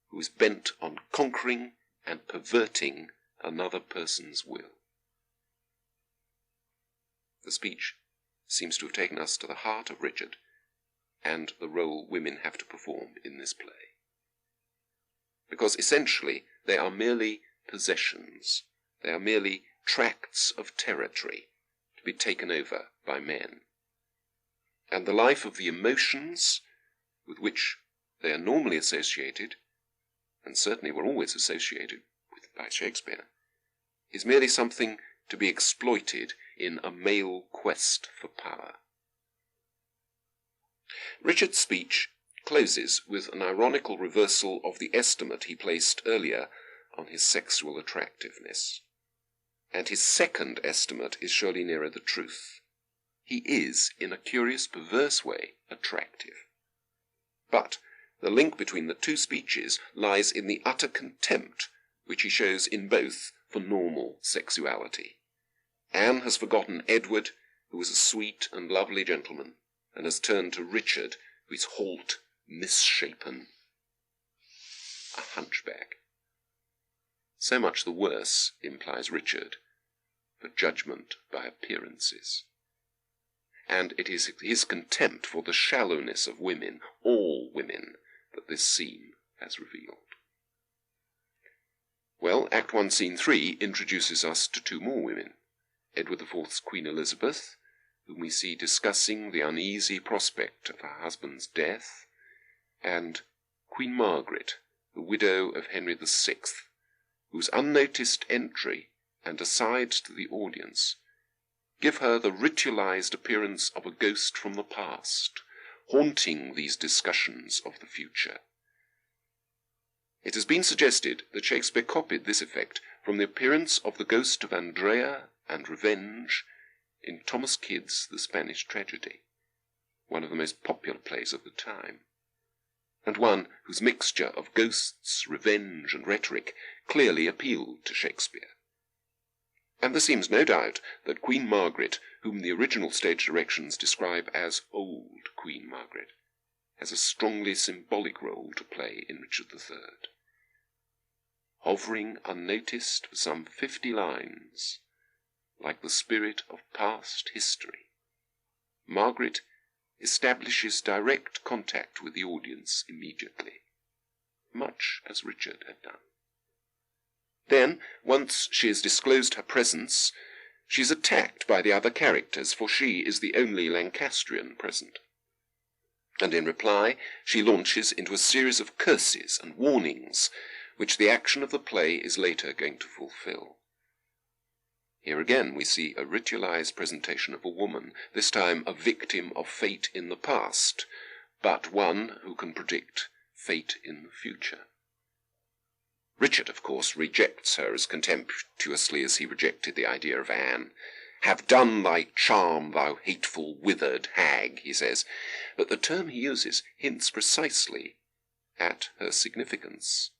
S1: who is bent on conquering and perverting another person's will. The speech seems to have taken us to the heart of Richard and the role women have to perform in this play. Because essentially they are merely possessions, they are merely tracts of territory to be taken over by men. And the life of the emotions with which they are normally associated, and certainly were always associated by Shakespeare, is merely something to be exploited in a male quest for power. Richard's speech closes with an ironical reversal of the estimate he placed earlier on his sexual attractiveness. And his second estimate is surely nearer the truth. He is, in a curious, perverse way, attractive. But the link between the two speeches lies in the utter contempt which he shows in both for normal sexuality. Anne has forgotten Edward, who was a sweet and lovely gentleman, and has turned to Richard, who is halt, misshapen, a hunchback. So much the worse, implies Richard, for judgment by appearances. And it is his contempt for the shallowness of women, all women, that this scene has revealed. Well, Act 1, Scene 3 introduces us to two more women, Edward IV's Queen Elizabeth, whom we see discussing the uneasy prospect of her husband's death, and Queen Margaret, the widow of Henry VI, whose unnoticed entry and aside to the audience give her the ritualized appearance of a ghost from the past, haunting these discussions of the future. It has been suggested that Shakespeare copied this effect from the appearance of the ghost of Andrea and Revenge in Thomas Kyd's The Spanish Tragedy, one of the most popular plays of the time, and one whose mixture of ghosts, revenge, and rhetoric clearly appealed to Shakespeare. And there seems no doubt that Queen Margaret, whom the original stage directions describe as old Queen Margaret, has a strongly symbolic role to play in Richard III. Hovering unnoticed for some 50 lines, like the spirit of past history, Margaret establishes direct contact with the audience immediately, much as Richard had done. Then, once she has disclosed her presence, she is attacked by the other characters, for she is the only Lancastrian present. And in reply, she launches into a series of curses and warnings, which the action of the play is later going to fulfill. Here again we see a ritualized presentation of a woman, this time a victim of fate in the past, but one who can predict fate in the future. Richard, of course, rejects her as contemptuously as he rejected the idea of Anne. "Have done thy charm, thou hateful, withered hag," he says, but the term he uses hints precisely at her significance.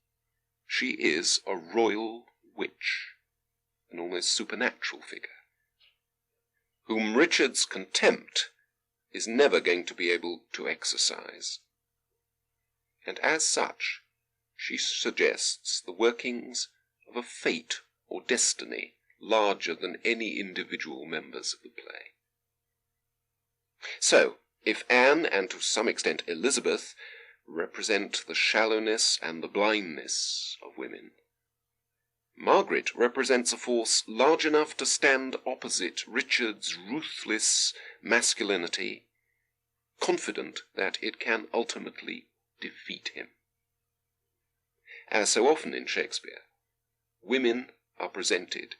S1: She is a royal witch, an almost supernatural figure, whom Richard's contempt is never going to be able to exercise. And as such, she suggests the workings of a fate or destiny larger than any individual members of the play. So, if Anne, and to some extent Elizabeth, represent the shallowness and the blindness of women, Margaret represents a force large enough to stand opposite Richard's ruthless masculinity, confident that it can ultimately defeat him. As so often in Shakespeare, women are presented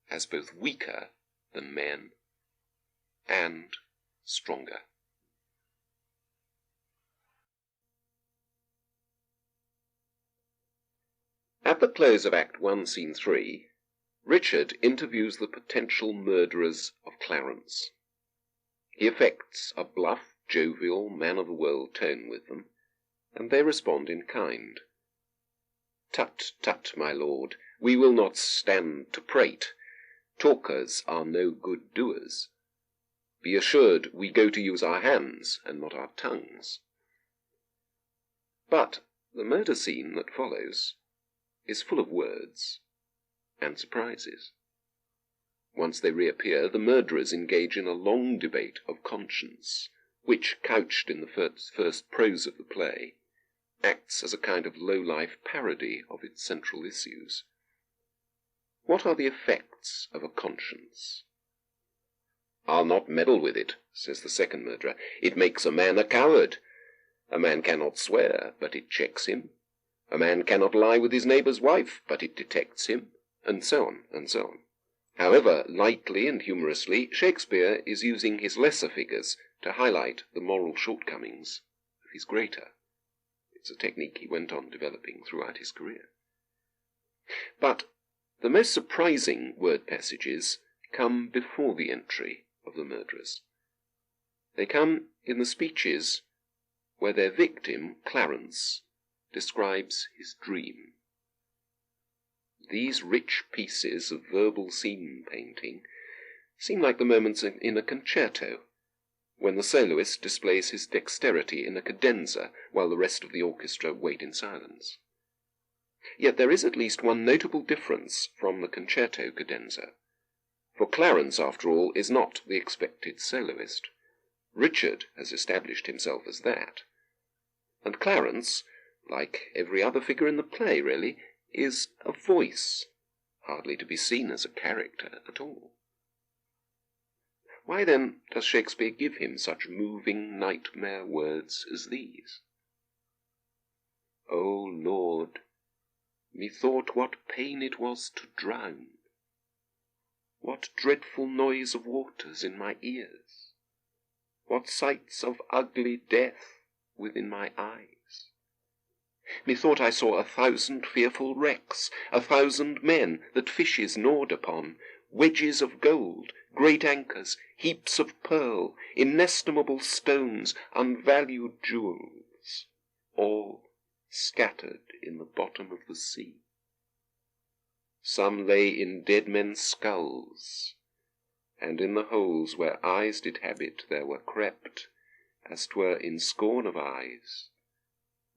S1: as both weaker than men and stronger. At the close of Act 1, Scene 3, Richard interviews the potential murderers of Clarence. He affects a bluff, jovial, man-of-the-world tone with them, and they respond in kind. "Tut, tut, my lord, we will not stand to prate. Talkers are no good doers. Be assured we go to use our hands and not our tongues." But the murder scene that follows is full of words and surprises. Once they reappear, the murderers engage in a long debate of conscience, which, couched in the first prose of the play, acts as a kind of low-life parody of its central issues. What are the effects of a conscience? "I'll not meddle with it," says the second murderer. "It makes a man a coward. A man cannot swear, but it checks him. A man cannot lie with his neighbour's wife, but it detects him, and so on, and so on. However lightly and humorously, Shakespeare is using his lesser figures to highlight the moral shortcomings of his greater. It's a technique he went on developing throughout his career. But the most surprising word passages come before the entry of the murderers. They come in the speeches where their victim, Clarence, describes his dream. These rich pieces of verbal scene painting seem like the moments in a concerto, when the soloist displays his dexterity in a cadenza while the rest of the orchestra wait in silence. Yet there is at least one notable difference from the concerto cadenza, for Clarence, after all, is not the expected soloist. Richard has established himself as that, and Clarence, like every other figure in the play really, is a voice, hardly to be seen as a character at all. Why then does Shakespeare give him such moving nightmare words as these? O Lord, methought what pain it was to drown, what dreadful noise of waters in my ears, what sights of ugly death within my eyes. Methought I saw 1,000 fearful wrecks, 1,000 men that fishes gnawed upon, wedges of gold, great anchors, heaps of pearl, inestimable stones, unvalued jewels, all scattered in the bottom of the sea. Some lay in dead men's skulls, and in the holes where eyes did habit there were crept, as 'twere in scorn of eyes,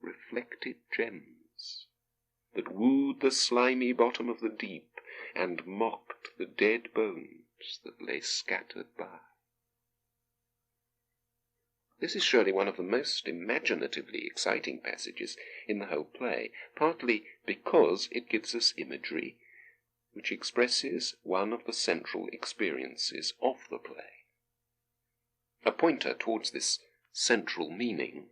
S1: reflected gems, that wooed the slimy bottom of the deep, and mocked the dead bones that lay scattered by. This is surely one of the most imaginatively exciting passages in the whole play, partly because it gives us imagery which expresses one of the central experiences of the play. A pointer towards this central meaning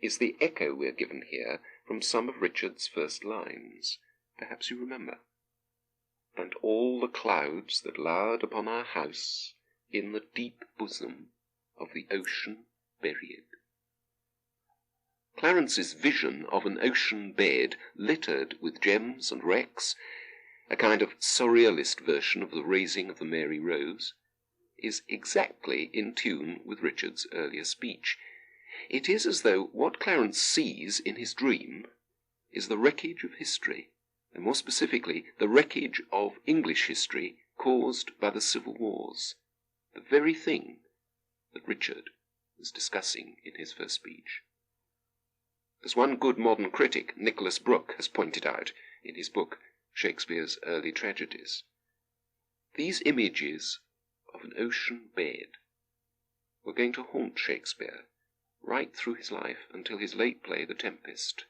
S1: is the echo we are given here from some of Richard's first lines. Perhaps you remember. And all the clouds that lowered upon our house in the deep bosom of the ocean buried. Clarence's vision of an ocean bed littered with gems and wrecks, a kind of surrealist version of the raising of the Mary Rose, is exactly in tune with Richard's earlier speech. It is as though what Clarence sees in his dream is the wreckage of history, and more specifically the wreckage of English history caused by the civil wars, the very thing that Richard was discussing in his first speech. As one good modern critic, Nicholas Brooke, has pointed out in his book Shakespeare's Early Tragedies, these images of an ocean bed were going to haunt Shakespeare right through his life until his late play The Tempest,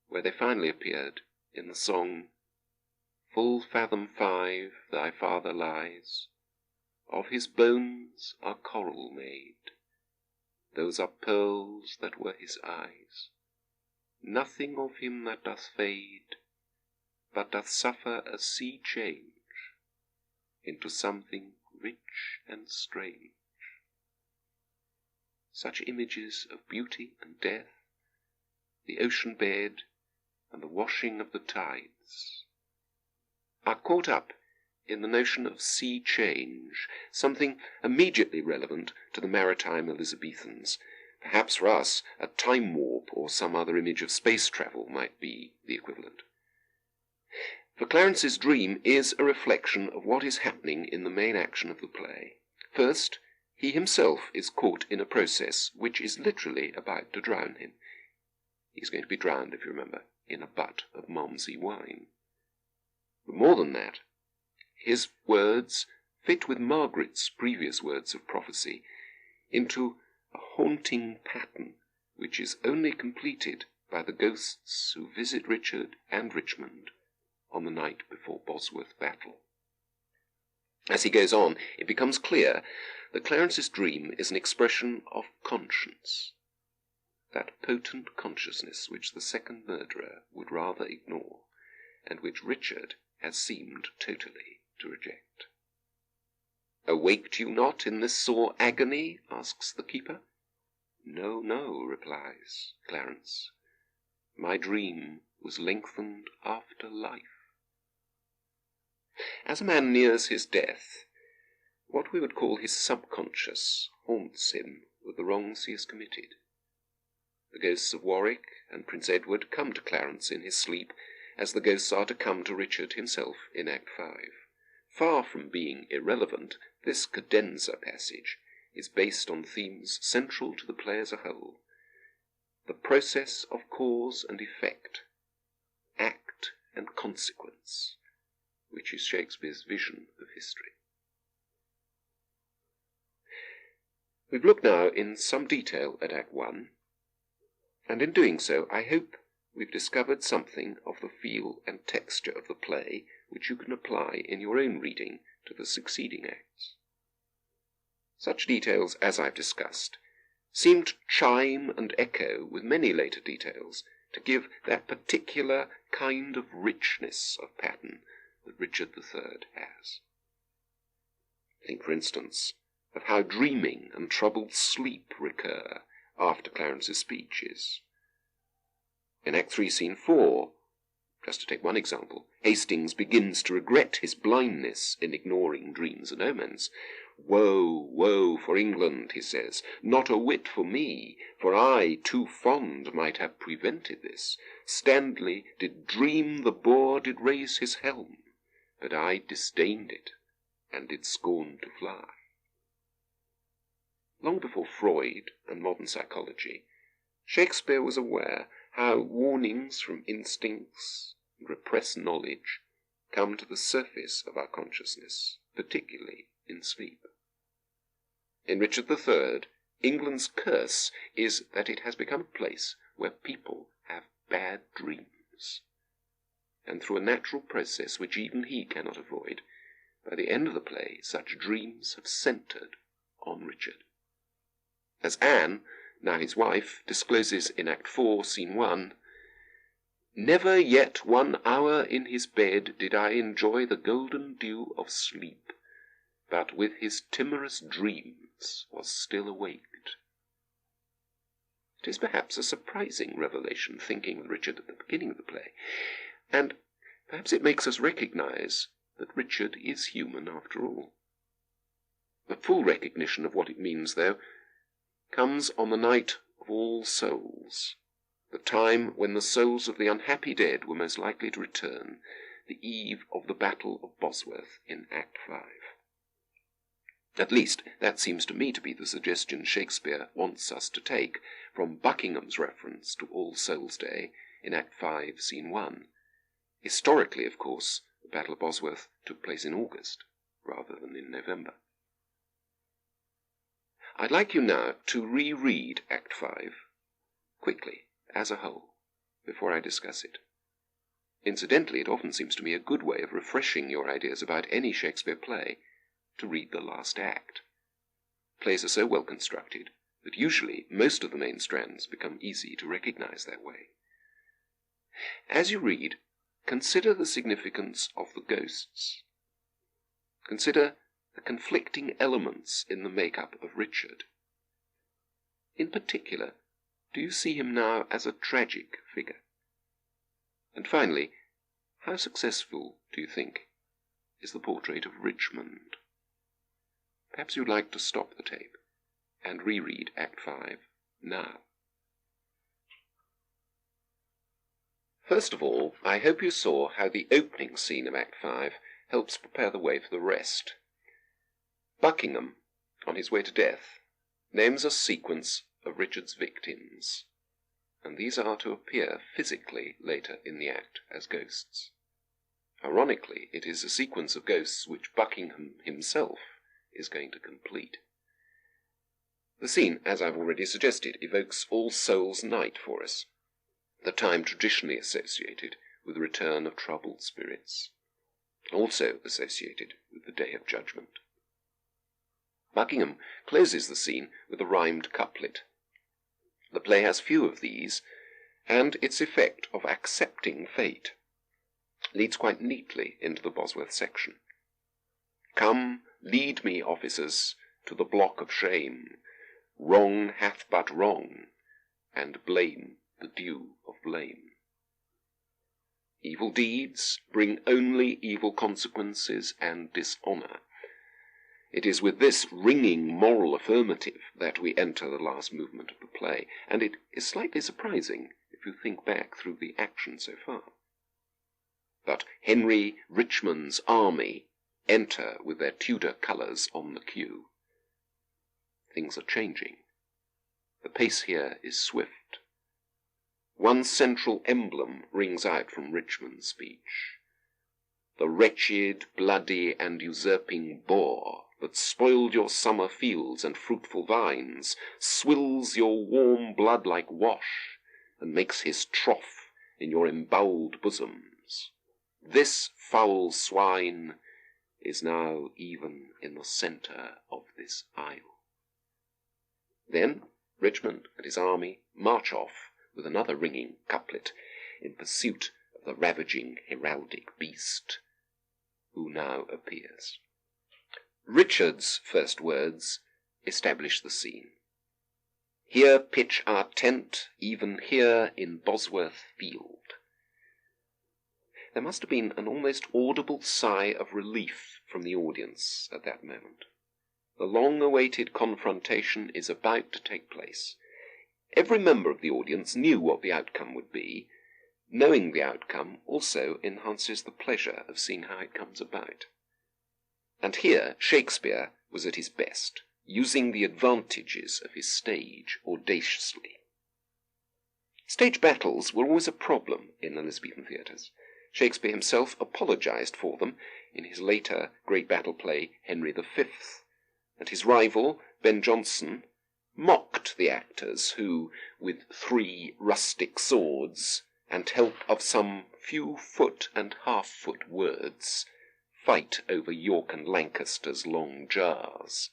S1: where they finally appeared in the song, "Full fathom 5 thy father lies, of his bones are coral made, those are pearls that were his eyes, nothing of him that doth fade, but doth suffer a sea change into something rich and strange." Such images of beauty and death, the ocean bed, and the washing of the tides, are caught up in the notion of sea change, something immediately relevant to the maritime Elizabethans. Perhaps for us, a time warp or some other image of space travel might be the equivalent. For Clarence's dream is a reflection of what is happening in the main action of the play. First, he himself is caught in a process which is literally about to drown him. He's going to be drowned, if you remember, in a butt of Malmsey wine. But more than that, his words fit with Margaret's previous words of prophecy into a haunting pattern which is only completed by the ghosts who visit Richard and Richmond on the night before Bosworth battle. As he goes on, it becomes clear that Clarence's dream is an expression of conscience, that potent consciousness which the second murderer would rather ignore, and which Richard has seemed totally to reject. "Awaked you not in this sore agony?" asks the keeper. "No, no," replies Clarence. "My dream was lengthened after life." As a man nears his death, what we would call his subconscious haunts him with the wrongs he has committed. The ghosts of Warwick and Prince Edward come to Clarence in his sleep, as the ghosts are to come to Richard himself in Act 5. Far from being irrelevant, this cadenza passage is based on themes central to the play as a whole: the process of cause and effect, act and consequence, which is Shakespeare's vision of history. We've looked now in some detail at Act 1, and in doing so I hope we've discovered something of the feel and texture of the play which you can apply in your own reading to the succeeding acts. Such details as I've discussed seem to chime and echo with many later details to give that particular kind of richness of pattern that Richard III has. Think, for instance, of how dreaming and troubled sleep recur after Clarence's speeches. In Act 3, Scene 4, just to take one example, Hastings begins to regret his blindness in ignoring dreams and omens. "Woe, woe for England," he says, "not a whit for me, for I, too fond, might have prevented this. Stanley did dream the boar did raise his helm, but I disdained it, and did scorn to fly." Long before Freud and modern psychology, Shakespeare was aware how warnings from instincts and repressed knowledge come to the surface of our consciousness, particularly in sleep. In Richard III, England's curse is that it has become a place where people have bad dreams. And through a natural process which even he cannot avoid, by the end of the play such dreams have centred on Richard. As Anne, now his wife, discloses in Act 4, Scene 1, "Never yet 1 hour in his bed did I enjoy the golden dew of sleep, but with his timorous dreams was still awaked." It is perhaps a surprising revelation, thinking of Richard at the beginning of the play, and perhaps it makes us recognize that Richard is human after all. The full recognition of what it means, though, comes on the night of All Souls, the time when the souls of the unhappy dead were most likely to return, the eve of the Battle of Bosworth in Act 5. At least, that seems to me to be the suggestion Shakespeare wants us to take from Buckingham's reference to All Souls' Day in Act 5, Scene 1. Historically, of course, the Battle of Bosworth took place in August, rather than in November. I'd like you now to reread Act 5, quickly, as a whole, before I discuss it. Incidentally, it often seems to me a good way of refreshing your ideas about any Shakespeare play to read the last act. Plays are so well constructed that usually most of the main strands become easy to recognize that way. As you read, consider the significance of the ghosts. Consider the conflicting elements in the makeup of Richard. In particular, do you see him now as a tragic figure? And finally, how successful, do you think, is the portrait of Richmond? Perhaps you'd like to stop the tape and reread Act 5 now. First of all, I hope you saw how the opening scene of Act 5 helps prepare the way for the rest. Buckingham, on his way to death, names a sequence of Richard's victims, and these are to appear physically later in the act as ghosts. Ironically, it is a sequence of ghosts which Buckingham himself is going to complete. The scene, as I've already suggested, evokes All Souls' Night for us, the time traditionally associated with the return of troubled spirits, also associated with the Day of Judgment. Buckingham closes the scene with a rhymed couplet. The play has few of these, and its effect of accepting fate leads quite neatly into the Bosworth section. Come, lead me, officers, to the block of shame. Wrong hath but wrong, and blame the due of blame. Evil deeds bring only evil consequences and dishonour. It is with this ringing moral affirmative that we enter the last movement of the play, and it is slightly surprising if you think back through the action so far. But Henry Richmond's army enter with their Tudor colours on the queue. Things are changing. The pace here is swift. One central emblem rings out from Richmond's speech. The wretched, bloody, and usurping boar that spoiled your summer fields and fruitful vines swills your warm blood like wash, and makes his trough in your embowelled bosoms. This foul swine is now even in the centre of this isle. Then Richmond and his army march off with another ringing couplet in pursuit of the ravaging heraldic beast, who now appears. Richard's first words establish the scene. Here pitch our tent, even here in Bosworth field. There must have been an almost audible sigh of relief from the audience at that moment. The long-awaited confrontation is about to take place. Every member of the audience knew what the outcome would be. Knowing the outcome also enhances the pleasure of seeing how it comes about. And here Shakespeare was at his best, using the advantages of his stage audaciously. Stage battles were always a problem in Elizabethan theatres. Shakespeare himself apologized for them in his later great battle play Henry V, and his rival, Ben Jonson, mocked the actors who, with 3 rustic swords, and help of some few foot and half-foot words, fight over York and Lancaster's long jars.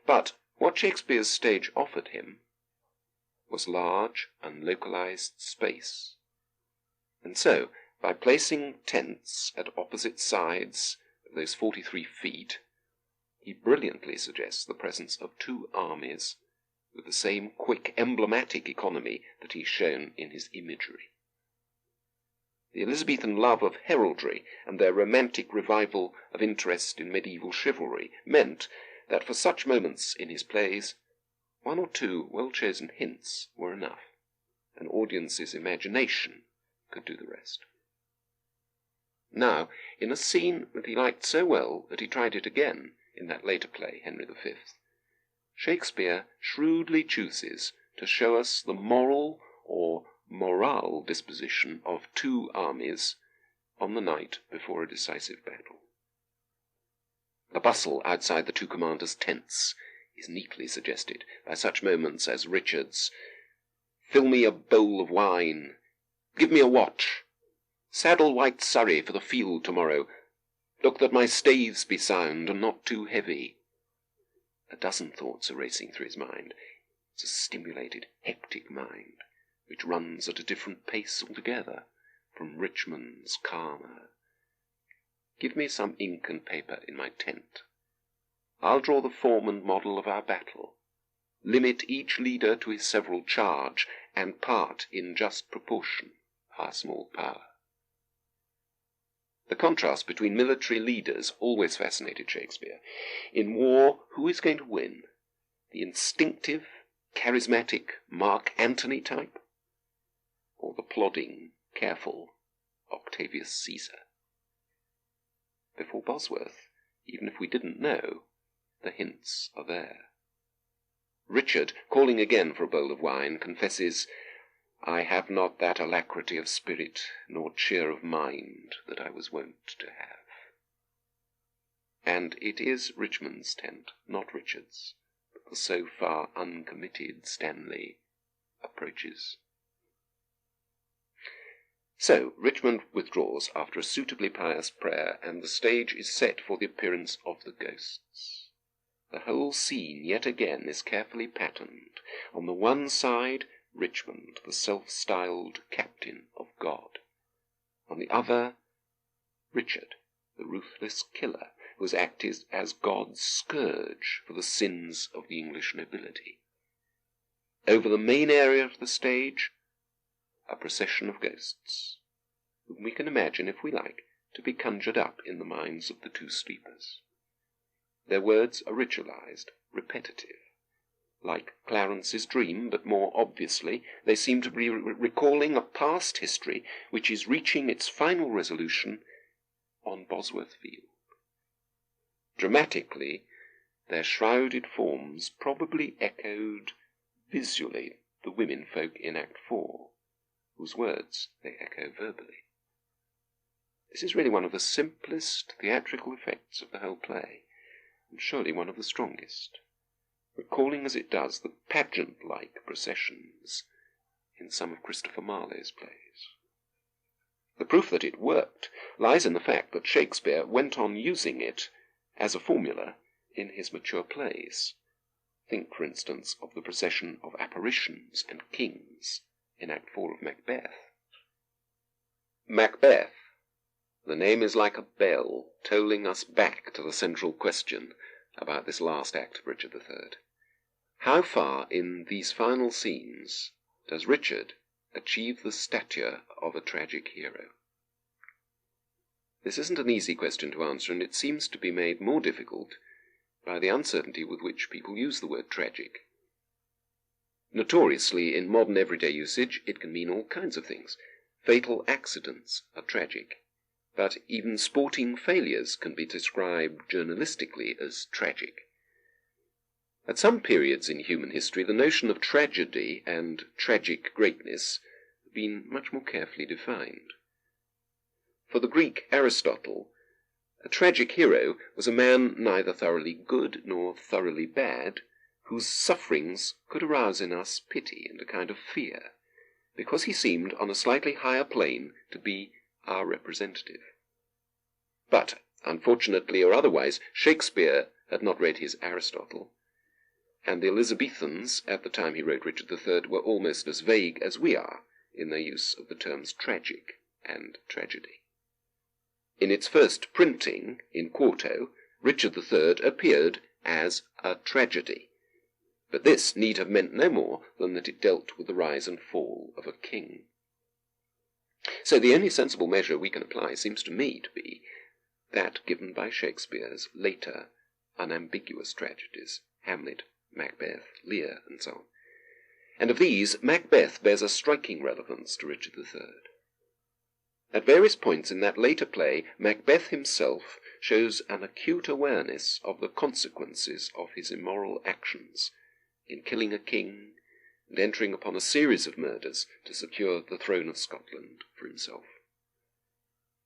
S1: But what Shakespeare's stage offered him was large, unlocalized space. And so, by placing tents at opposite sides of those 43 feet, he brilliantly suggests the presence of 2 armies with the same quick, emblematic economy that he's shown in his imagery. The Elizabethan love of heraldry and their romantic revival of interest in medieval chivalry meant that for such moments in his plays, 1 or 2 well-chosen hints were enough. An audience's imagination could do the rest. Now, in a scene that he liked so well that he tried it again in that later play, Henry V, Shakespeare shrewdly chooses to show us the moral or morale disposition of 2 armies on the night before a decisive battle. The bustle outside the 2 commanders' tents is neatly suggested by such moments as Richard's "Fill me a bowl of wine," "Give me a watch," "Saddle white Surrey for the field tomorrow," "Look that my staves be sound and not too heavy." A dozen thoughts are racing through his mind. It's a stimulated, hectic mind, which runs at a different pace altogether from Richmond's calmer. Give me some ink and paper in my tent. I'll draw the form and model of our battle, limit each leader to his several charge, and part in just proportion our small power. The contrast between military leaders always fascinated Shakespeare. In war, who is going to win? The instinctive, charismatic Mark Antony type? Or the plodding, careful Octavius Caesar? Before Bosworth, even if we didn't know, the hints are there. Richard, calling again for a bowl of wine, confesses, "I have not that alacrity of spirit, nor cheer of mind, that I was wont to have." And it is Richmond's tent, not Richard's, that the so far uncommitted Stanley approaches. So Richmond withdraws after a suitably pious prayer, and the stage is set for the appearance of the ghosts. The whole scene yet again is carefully patterned. On the one side, Richmond, the self-styled captain of God. On the other, Richard, the ruthless killer, who has acted as God's scourge for the sins of the English nobility. Over the main area of the stage, a procession of ghosts, whom we can imagine, if we like, to be conjured up in the minds of the two sleepers. Their words are ritualized, repetitive. Like Clarence's dream, but more obviously, they seem to be recalling a past history which is reaching its final resolution on Bosworth Field. Dramatically, their shrouded forms probably echoed visually the women folk in Act 4, whose words they echo verbally. This is really one of the simplest theatrical effects of the whole play, and surely one of the strongest, recalling as it does the pageant-like processions in some of Christopher Marlowe's plays. The proof that it worked lies in the fact that Shakespeare went on using it as a formula in his mature plays. Think, for instance, of the procession of apparitions and kings in Act 4 of Macbeth. Macbeth. The name is like a bell, tolling us back to the central question about this last act of Richard III. How far in these final scenes does Richard achieve the stature of a tragic hero? This isn't an easy question to answer, and it seems to be made more difficult by the uncertainty with which people use the word tragic. Notoriously, in modern everyday usage, it can mean all kinds of things. Fatal accidents are tragic, but even sporting failures can be described journalistically as tragic. At some periods in human history, the notion of tragedy and tragic greatness have been much more carefully defined. For the Greek Aristotle, a tragic hero was a man neither thoroughly good nor thoroughly bad, whose sufferings could arouse in us pity and a kind of fear, because he seemed on a slightly higher plane to be our representative. But, unfortunately or otherwise, Shakespeare had not read his Aristotle, and the Elizabethans, at the time he wrote Richard III, were almost as vague as we are in their use of the terms tragic and tragedy. In its first printing, in quarto, Richard III appeared as a tragedy, but this need have meant no more than that it dealt with the rise and fall of a king. So the only sensible measure we can apply seems to me to be that given by Shakespeare's later unambiguous tragedies, Hamlet, Macbeth, Lear, and so on. And of these, Macbeth bears a striking relevance to Richard III. At various points in that later play, Macbeth himself shows an acute awareness of the consequences of his immoral actions in killing a king and entering upon a series of murders to secure the throne of Scotland for himself.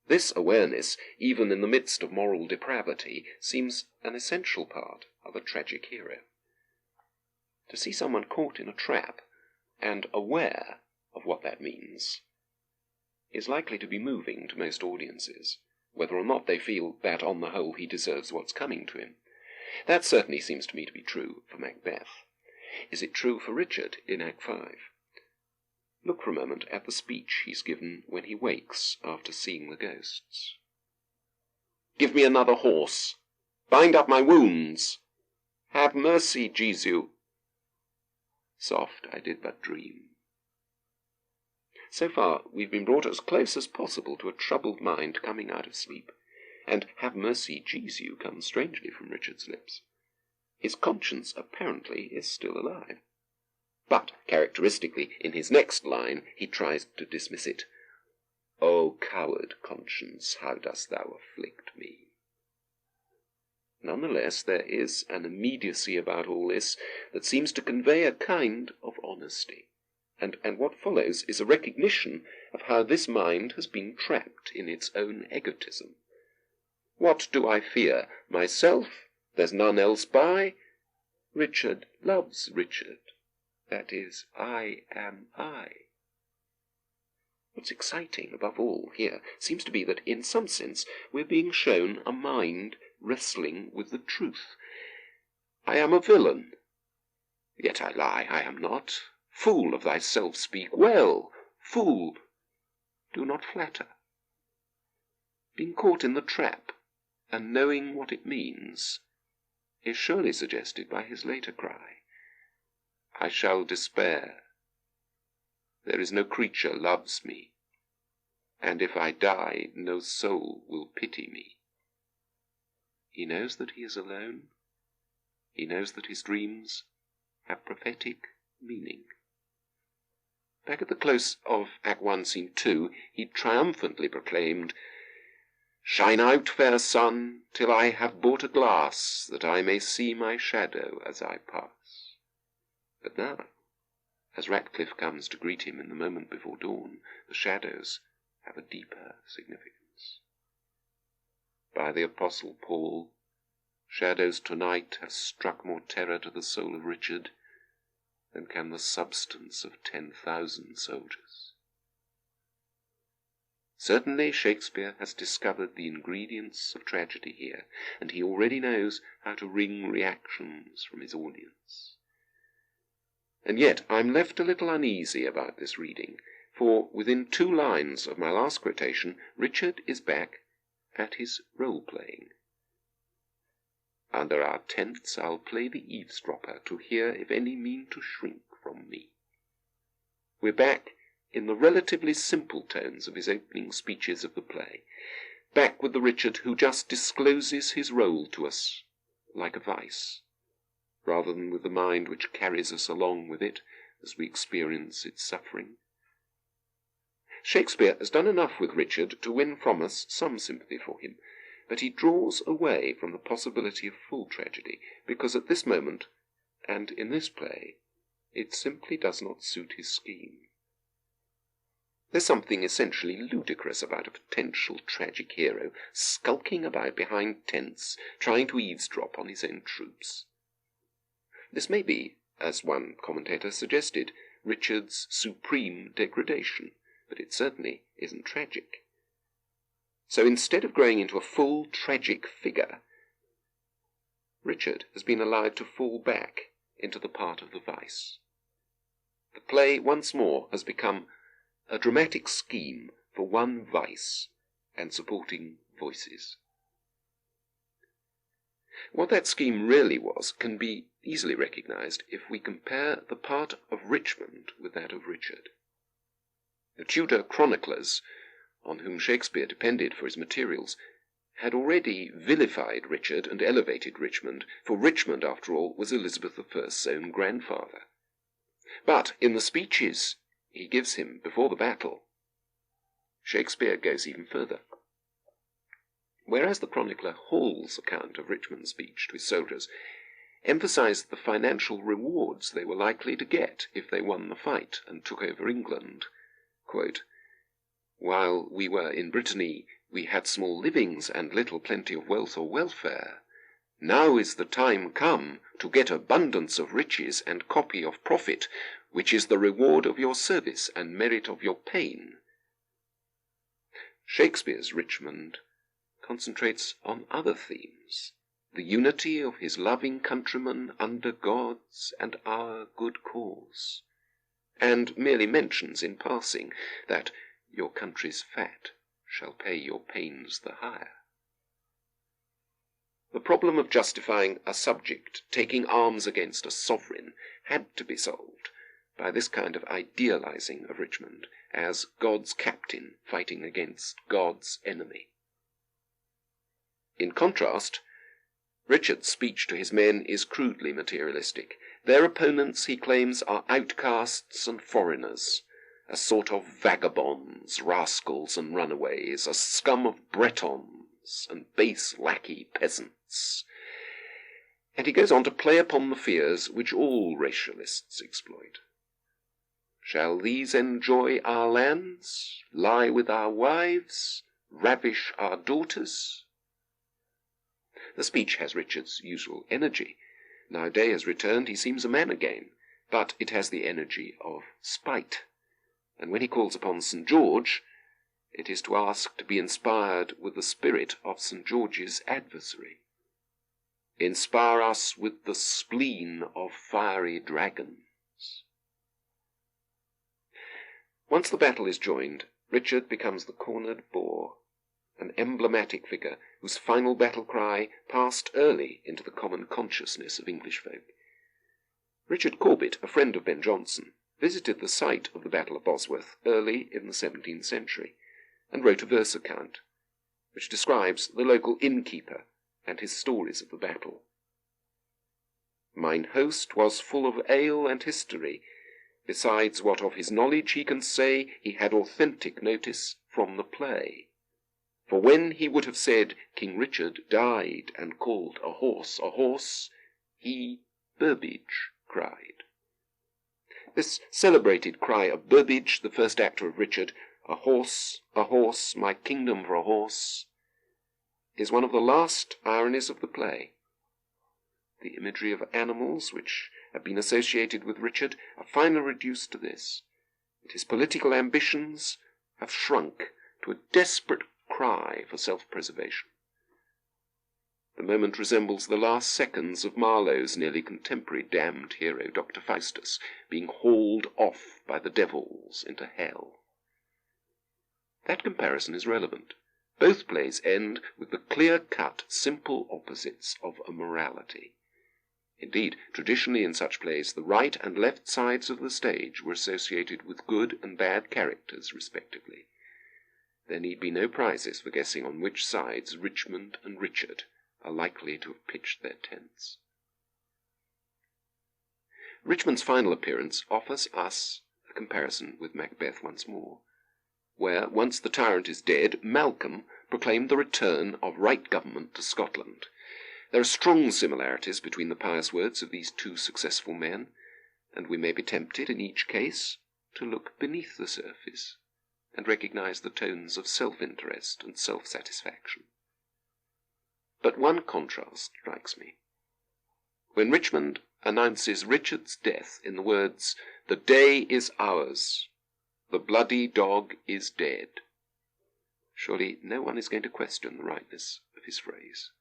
S1: This awareness, even in the midst of moral depravity, seems an essential part of a tragic hero. To see someone caught in a trap and aware of what that means is likely to be moving to most audiences, whether or not they feel that, on the whole, he deserves what's coming to him. That certainly seems to me to be true for Macbeth. Is it true for Richard in Act 5? Look for a moment at the speech he's given when he wakes after seeing the ghosts. "Give me another horse. Bind up my wounds. Have mercy, Jesu. Soft, I did but dream." So far, we've been brought as close as possible to a troubled mind coming out of sleep, and "have mercy, Jesu" comes strangely from Richard's lips. His conscience, apparently, is still alive. But, characteristically, in his next line, he tries to dismiss it. "O coward conscience, how dost thou afflict me?" Nonetheless, there is an immediacy about all this that seems to convey a kind of honesty, and what follows is a recognition of how this mind has been trapped in its own egotism. What do I fear? Myself? There's none else by. Richard loves Richard. That is, I am I. What's exciting, above all, here, seems to be that, in some sense, we're being shown a mind wrestling with the truth. I am a villain. Yet I lie, I am not. Fool, of thyself speak well. Fool, do not flatter. Being caught in the trap, and knowing what it means, is surely suggested by his later cry, I shall despair. There is no creature loves me, and if I die, no soul will pity me. He knows that he is alone. He knows that his dreams have prophetic meaning. Back at the close of Act 1, Scene 2, he triumphantly proclaimed, Shine out, fair sun, till I have bought a glass, that I may see my shadow as I pass. But now, as Ratcliffe comes to greet him in the moment before dawn, the shadows have a deeper significance. By the Apostle Paul, shadows tonight have struck more terror to the soul of Richard than can the substance of 10,000 soldiers. Certainly Shakespeare has discovered the ingredients of tragedy here, and he already knows how to wring reactions from his audience. And yet I'm left a little uneasy about this reading, for within 2 lines of my last quotation, Richard is back at his role-playing. Under our tents I'll play the eavesdropper, to hear if any mean to shrink from me. We're back in the relatively simple tones of his opening speeches of the play, back with the Richard who just discloses his role to us like a vice, rather than with the mind which carries us along with it as we experience its suffering. Shakespeare has done enough with Richard to win from us some sympathy for him, but he draws away from the possibility of full tragedy, because at this moment, and in this play, it simply does not suit his scheme. There's something essentially ludicrous about a potential tragic hero skulking about behind tents, trying to eavesdrop on his own troops. This may be, as one commentator suggested, Richard's supreme degradation, but it certainly isn't tragic. So instead of growing into a full tragic figure, Richard has been allowed to fall back into the part of the vice. The play once more has become a dramatic scheme for one vice and supporting voices. What that scheme really was can be easily recognized if we compare the part of Richmond with that of Richard. The Tudor chroniclers, on whom Shakespeare depended for his materials, had already vilified Richard and elevated Richmond, for Richmond, after all, was Elizabeth I's own grandfather. But in the speeches he gives him before the battle, Shakespeare goes even further. Whereas the chronicler Hall's account of Richmond's speech to his soldiers emphasized the financial rewards they were likely to get if they won the fight and took over England, quote, While we were in Brittany, we had small livings and little plenty of wealth or welfare. Now is the time come to get abundance of riches and copy of profit, which is the reward of your service and merit of your pain. Shakespeare's Richmond concentrates on other themes, the unity of his loving countrymen under God's and our good cause, and merely mentions in passing that your country's fat shall pay your pains the higher. The problem of justifying a subject taking arms against a sovereign had to be solved by this kind of idealizing of Richmond as God's captain fighting against God's enemy. In contrast, Richard's speech to his men is crudely materialistic. Their opponents, he claims, are outcasts and foreigners, a sort of vagabonds, rascals and runaways, a scum of Bretons and base lackey peasants. And he goes on to play upon the fears which all racialists exploit. Shall these enjoy our lands, lie with our wives, ravish our daughters? The speech has Richard's usual energy. Now day has returned, he seems a man again, but it has the energy of spite. And when he calls upon St. George, it is to ask to be inspired with the spirit of St. George's adversary. inspire us with the spleen of fiery dragons. Once the battle is joined, Richard becomes the cornered boar, an emblematic figure whose final battle cry passed early into the common consciousness of English folk. Richard Corbett, a friend of Ben Jonson, visited the site of the Battle of Bosworth early in the 17th century, and wrote a verse account, which describes the local innkeeper and his stories of the battle. Mine host was full of ale and history, besides what of his knowledge he can say, he had authentic notice from the play. For when he would have said, King Richard died and called a horse, he Burbage cried. This celebrated cry of Burbage, the first actor of Richard, a horse, my kingdom for a horse, is one of the last ironies of the play. The imagery of animals which have been associated with Richard are finally reduced to this, and his political ambitions have shrunk to a desperate cry for self-preservation. The moment resembles the last seconds of Marlowe's nearly contemporary damned hero, Dr. Faustus, being hauled off by the devils into hell. That comparison is relevant. Both plays end with the clear-cut, simple opposites of a morality. Indeed, traditionally in such plays, the right and left sides of the stage were associated with good and bad characters, respectively. There need be no prizes for guessing on which sides Richmond and Richard are likely to have pitched their tents. Richmond's final appearance offers us a comparison with Macbeth once more, where, once the tyrant is dead, Malcolm proclaimed the return of right government to Scotland. There are strong similarities between the pious words of these two successful men, and we may be tempted in each case to look beneath the surface and recognize the tones of self-interest and self-satisfaction. But one contrast strikes me. When Richmond announces Richard's death in the words, "The day is ours, the bloody dog is dead," surely no one is going to question the rightness of his phrase.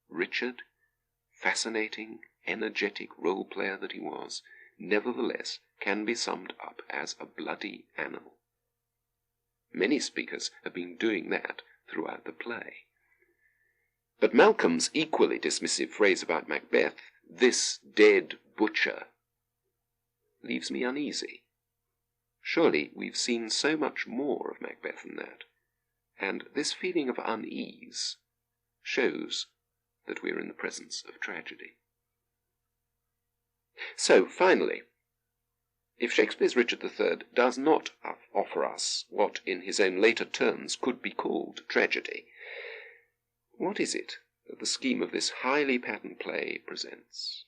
S1: Richard, fascinating, energetic role-player that he was, nevertheless can be summed up as a bloody animal. Many speakers have been doing that throughout the play. But Malcolm's equally dismissive phrase about Macbeth, "this dead butcher," leaves me uneasy. Surely we've seen so much more of Macbeth than that, and this feeling of unease shows that we are in the presence of tragedy. So, finally, if Shakespeare's Richard III does not offer us what in his own later terms could be called tragedy, what is it that the scheme of this highly patterned play presents?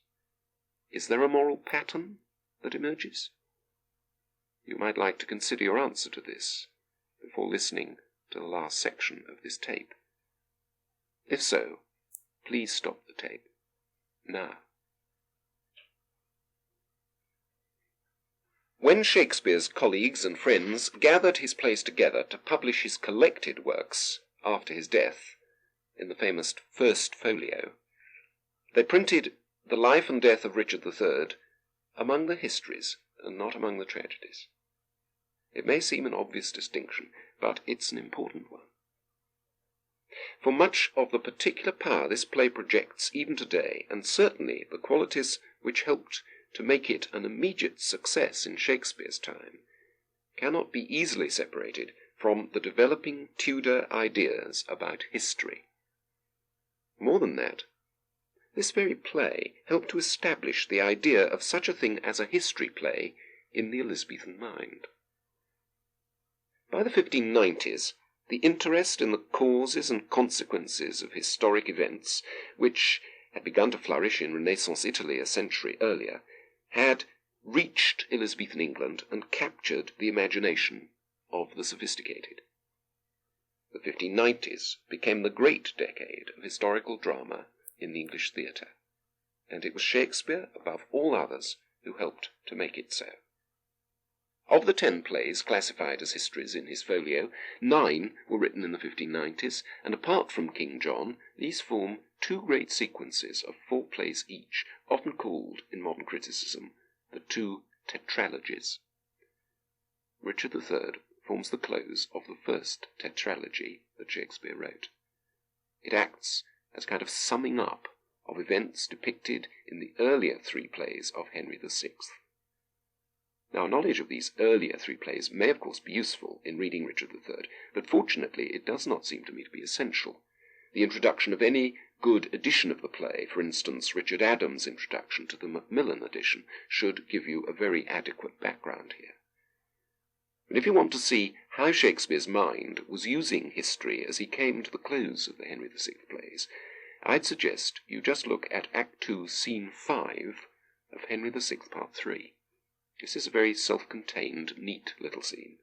S1: Is there a moral pattern that emerges? You might like to consider your answer to this before listening to the last section of this tape. If so, please stop the tape now. When Shakespeare's colleagues and friends gathered his plays together to publish his collected works after his death, in the famous First Folio, they printed the life and death of Richard III among the histories and not among the tragedies. It may seem an obvious distinction, but it's an important one. For much of the particular power this play projects even today, and certainly the qualities which helped to make it an immediate success in Shakespeare's time, cannot be easily separated from the developing Tudor ideas about history. More than that, this very play helped to establish the idea of such a thing as a history play in the Elizabethan mind. By the 1590s, the interest in the causes and consequences of historic events, which had begun to flourish in Renaissance Italy a century earlier, had reached Elizabethan England and captured the imagination of the sophisticated. The 1590s became the great decade of historical drama in the English theatre, and it was Shakespeare, above all others, who helped to make it so. Of the 10 plays classified as histories in his folio, 9 were written in the 1590s, and apart from King John, these form 2 great sequences of 4 plays each, often called, in modern criticism, the 2 tetralogies. Richard III forms the close of the first tetralogy that Shakespeare wrote. It acts as a kind of summing up of events depicted in the earlier 3 plays of Henry VI. Now, knowledge of these earlier 3 plays may of course be useful in reading Richard III, but fortunately it does not seem to me to be essential. The introduction of any good edition of the play, for instance Richard Adams' introduction to the Macmillan edition, should give you a very adequate background here. But if you want to see how Shakespeare's mind was using history as he came to the close of the Henry VI plays, I'd suggest you just look at Act 2, Scene 5 of Henry VI, Part 3. This is a very self-contained, neat little scene.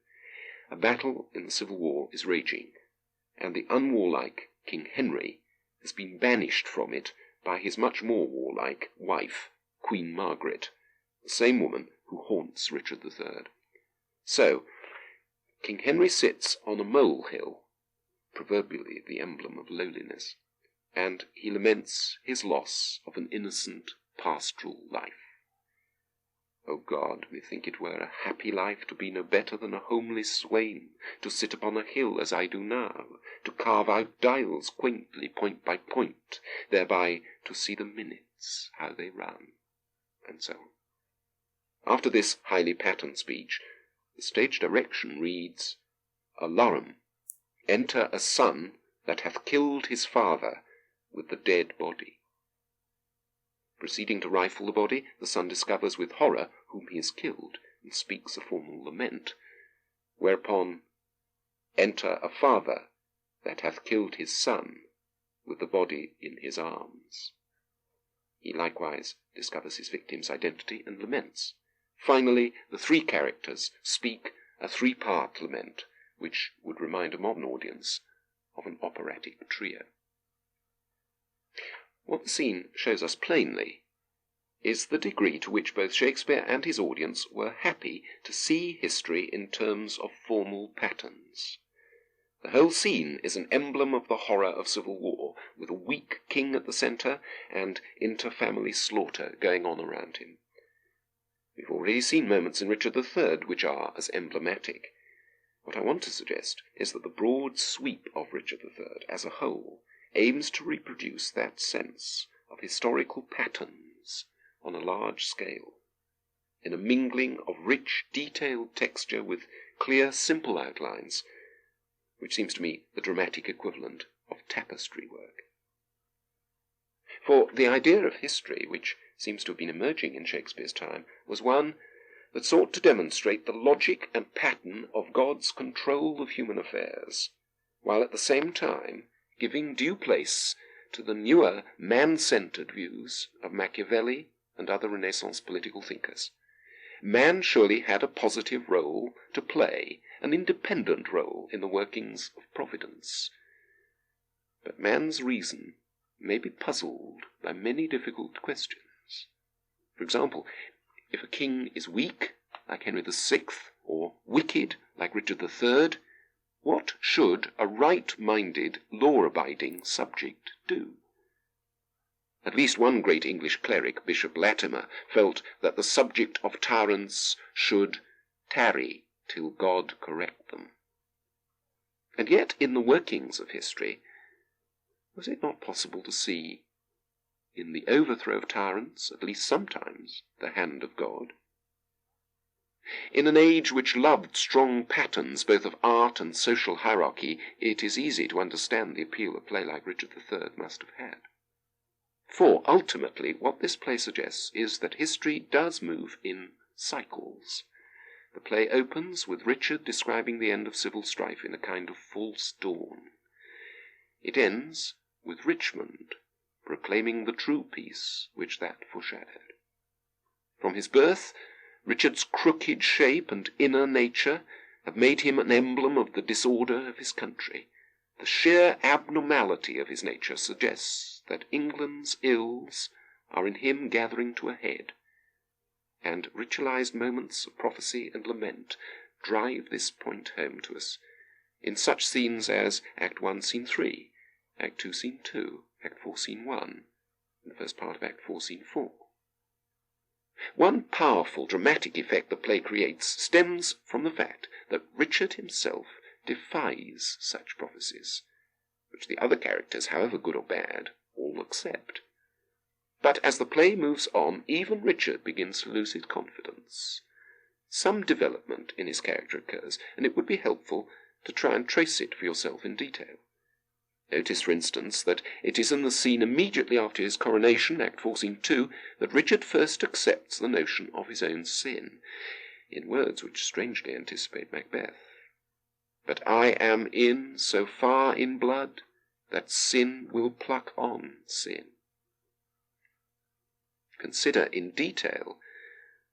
S1: A battle in the Civil War is raging, and the unwarlike King Henry has been banished from it by his much more warlike wife, Queen Margaret, the same woman who haunts Richard III. So, King Henry sits on a molehill, proverbially the emblem of lowliness, and he laments his loss of an innocent pastoral life. O God, methink it were a happy life to be no better than a homely swain, to sit upon a hill as I do now, to carve out dials quaintly point by point, thereby to see the minutes how they run, and so on. After this highly patterned speech, the stage direction reads, Alarum, enter a son that hath killed his father with the dead body. Proceeding to rifle the body, the son discovers with horror whom he has killed, and speaks a formal lament, whereupon enter a father that hath killed his son with the body in his arms. He likewise discovers his victim's identity and laments. Finally, the 3 characters speak a 3-part lament, which would remind a modern audience of an operatic trio. What the scene shows us plainly is the degree to which both Shakespeare and his audience were happy to see history in terms of formal patterns. The whole scene is an emblem of the horror of civil war, with a weak king at the centre and inter-family slaughter going on around him. We've already seen moments in Richard III which are as emblematic. What I want to suggest is that the broad sweep of Richard III as a whole aims to reproduce that sense of historical patterns on a large scale, in a mingling of rich, detailed texture with clear, simple outlines, which seems to me the dramatic equivalent of tapestry work. For the idea of history, which seems to have been emerging in Shakespeare's time, was one that sought to demonstrate the logic and pattern of God's control of human affairs, while at the same time giving due place to the newer man-centered views of Machiavelli and other Renaissance political thinkers. Man surely had a positive role to play, an independent role in the workings of Providence. But man's reason may be puzzled by many difficult questions. For example, if a king is weak, like Henry VI, or wicked, like Richard III, what should a right-minded, law-abiding subject do? At least one great English cleric, Bishop Latimer, felt that the subject of tyrants should tarry till God correct them. And yet, in the workings of history, was it not possible to see, in the overthrow of tyrants, at least sometimes, the hand of God? In an age which loved strong patterns both of art and social hierarchy, it is easy to understand the appeal a play like Richard III must have had. For, ultimately, what this play suggests is that history does move in cycles. The play opens with Richard describing the end of civil strife in a kind of false dawn. It ends with Richmond proclaiming the true peace which that foreshadowed. From his birth, Richard's crooked shape and inner nature have made him an emblem of the disorder of his country. The sheer abnormality of his nature suggests that England's ills are in him gathering to a head. and ritualized moments of prophecy and lament drive this point home to us in such scenes as Act 1, Scene 3, Act 2, Scene 2, Act 4, Scene 1, and the first part of Act 4, Scene 4. One powerful dramatic effect the play creates stems from the fact that Richard himself defies such prophecies, which the other characters, however good or bad, all accept. But as the play moves on, even Richard begins to lose his confidence. Some development in his character occurs, and it would be helpful to try and trace it for yourself in detail. Notice, for instance, that it is in the scene immediately after his coronation, Act 4, Scene 2, that Richard first accepts the notion of his own sin, in words which strangely anticipate Macbeth. But I am so far in blood, that sin will pluck on sin. Consider in detail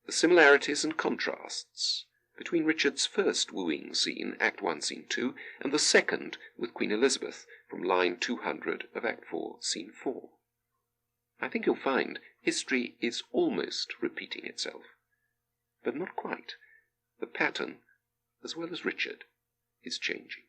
S1: the similarities and contrasts between Richard's first wooing scene, Act 1, Scene 2, and the second with Queen Elizabeth from line 200 of Act 4, Scene 4. I think you'll find history is almost repeating itself, but not quite. The pattern, as well as Richard, is changing.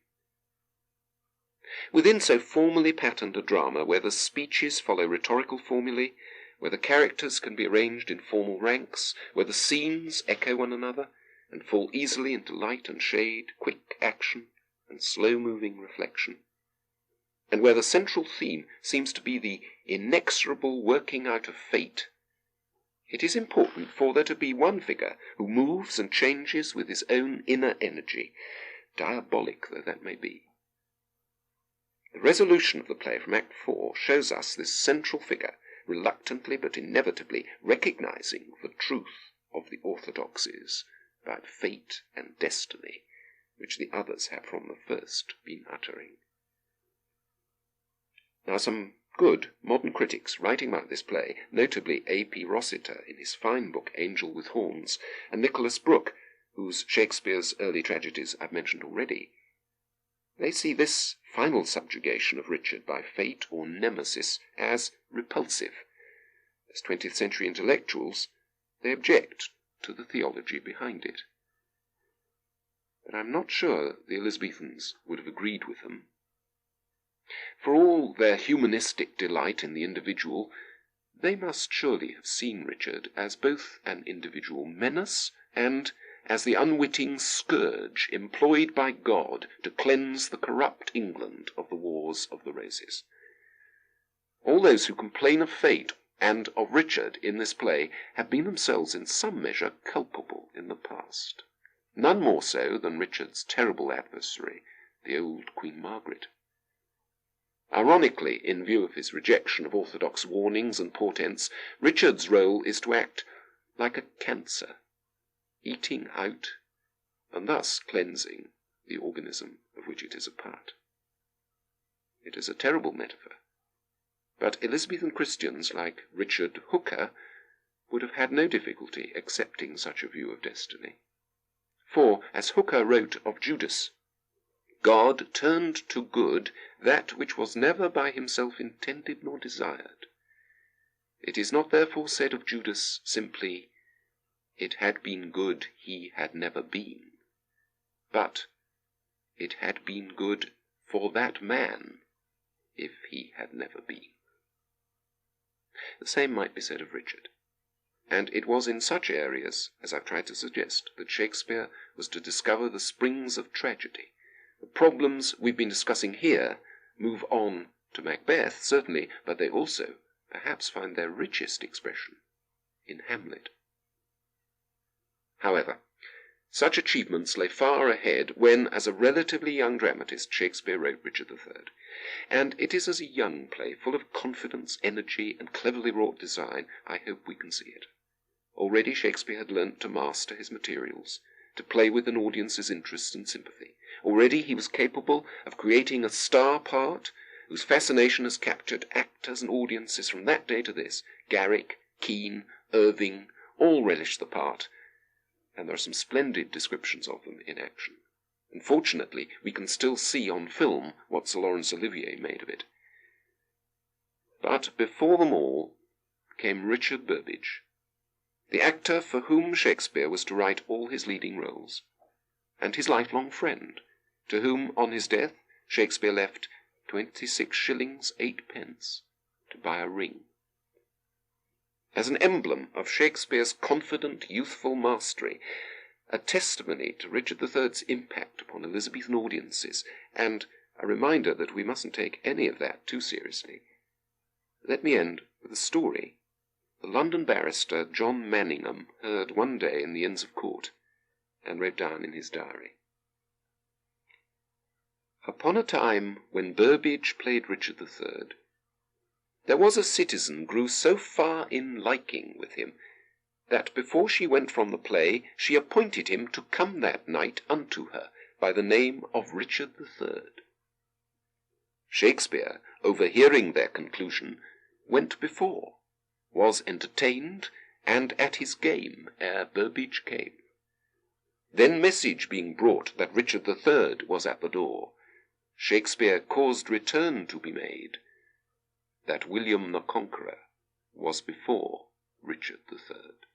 S1: Within so formally patterned a drama, where the speeches follow rhetorical formulae, where the characters can be arranged in formal ranks, where the scenes echo one another, and fall easily into light and shade, quick action, and slow-moving reflection, and where the central theme seems to be the inexorable working out of fate, it is important for there to be one figure who moves and changes with his own inner energy, diabolic though that may be. The resolution of the play from Act 4 shows us this central figure reluctantly but inevitably recognizing the truth of the orthodoxies about fate and destiny, which the others have from the first been uttering. Now some good modern critics writing about this play, notably A.P. Rossiter in his fine book Angel with Horns, and Nicholas Brooke, whose Shakespeare's early tragedies I've mentioned already, they see this final subjugation of Richard by fate or nemesis as repulsive. As 20th century intellectuals, they object to the theology behind it. But I'm not sure the Elizabethans would have agreed with them. For all their humanistic delight in the individual, they must surely have seen Richard as both an individual menace and as the unwitting scourge employed by God to cleanse the corrupt England of the Wars of the Roses. All those who complain of fate and of Richard in this play have been themselves in some measure culpable in the past, none more so than Richard's terrible adversary, the old Queen Margaret. Ironically, in view of his rejection of orthodox warnings and portents, Richard's role is to act like a cancer, eating out and thus cleansing the organism of which it is a part. It is a terrible metaphor, but Elizabethan Christians like Richard Hooker would have had no difficulty accepting such a view of destiny. For, as Hooker wrote of Judas, God turned to good that which was never by himself intended nor desired. It is not therefore said of Judas simply, it had been good he had never been, but it had been good for that man if he had never been. The same might be said of Richard, and it was in such areas, as I've tried to suggest, that Shakespeare was to discover the springs of tragedy. The problems we've been discussing here move on to Macbeth, certainly, but they also perhaps find their richest expression in Hamlet. However, such achievements lay far ahead when, as a relatively young dramatist, Shakespeare wrote Richard III, and it is as a young play, full of confidence, energy, and cleverly wrought design, I hope we can see it. Already Shakespeare had learnt to master his materials, to play with an audience's interest and sympathy. Already he was capable of creating a star part whose fascination has captured actors and audiences from that day to this. Garrick, Kean, Irving, all relish the part, and there are some splendid descriptions of them in action. Unfortunately, we can still see on film what Sir Laurence Olivier made of it. But before them all came Richard Burbage, the actor for whom Shakespeare was to write all his leading roles, and his lifelong friend, to whom on his death Shakespeare left 26 shillings 8 pence to buy a ring. As an emblem of Shakespeare's confident, youthful mastery, a testimony to Richard III's impact upon Elizabethan audiences, and a reminder that we mustn't take any of that too seriously, let me end with a story the London barrister John Manningham heard one day in the Inns of Court, and wrote down in his diary. Upon a time when Burbage played Richard III, there was a citizen grew so far in liking with him, that before she went from the play, she appointed him to come that night unto her by the name of Richard III. Shakespeare, overhearing their conclusion, went before, was entertained, and at his game ere Burbage came. Then message being brought that Richard III was at the door, Shakespeare caused return to be made, that William the Conqueror was before Richard III.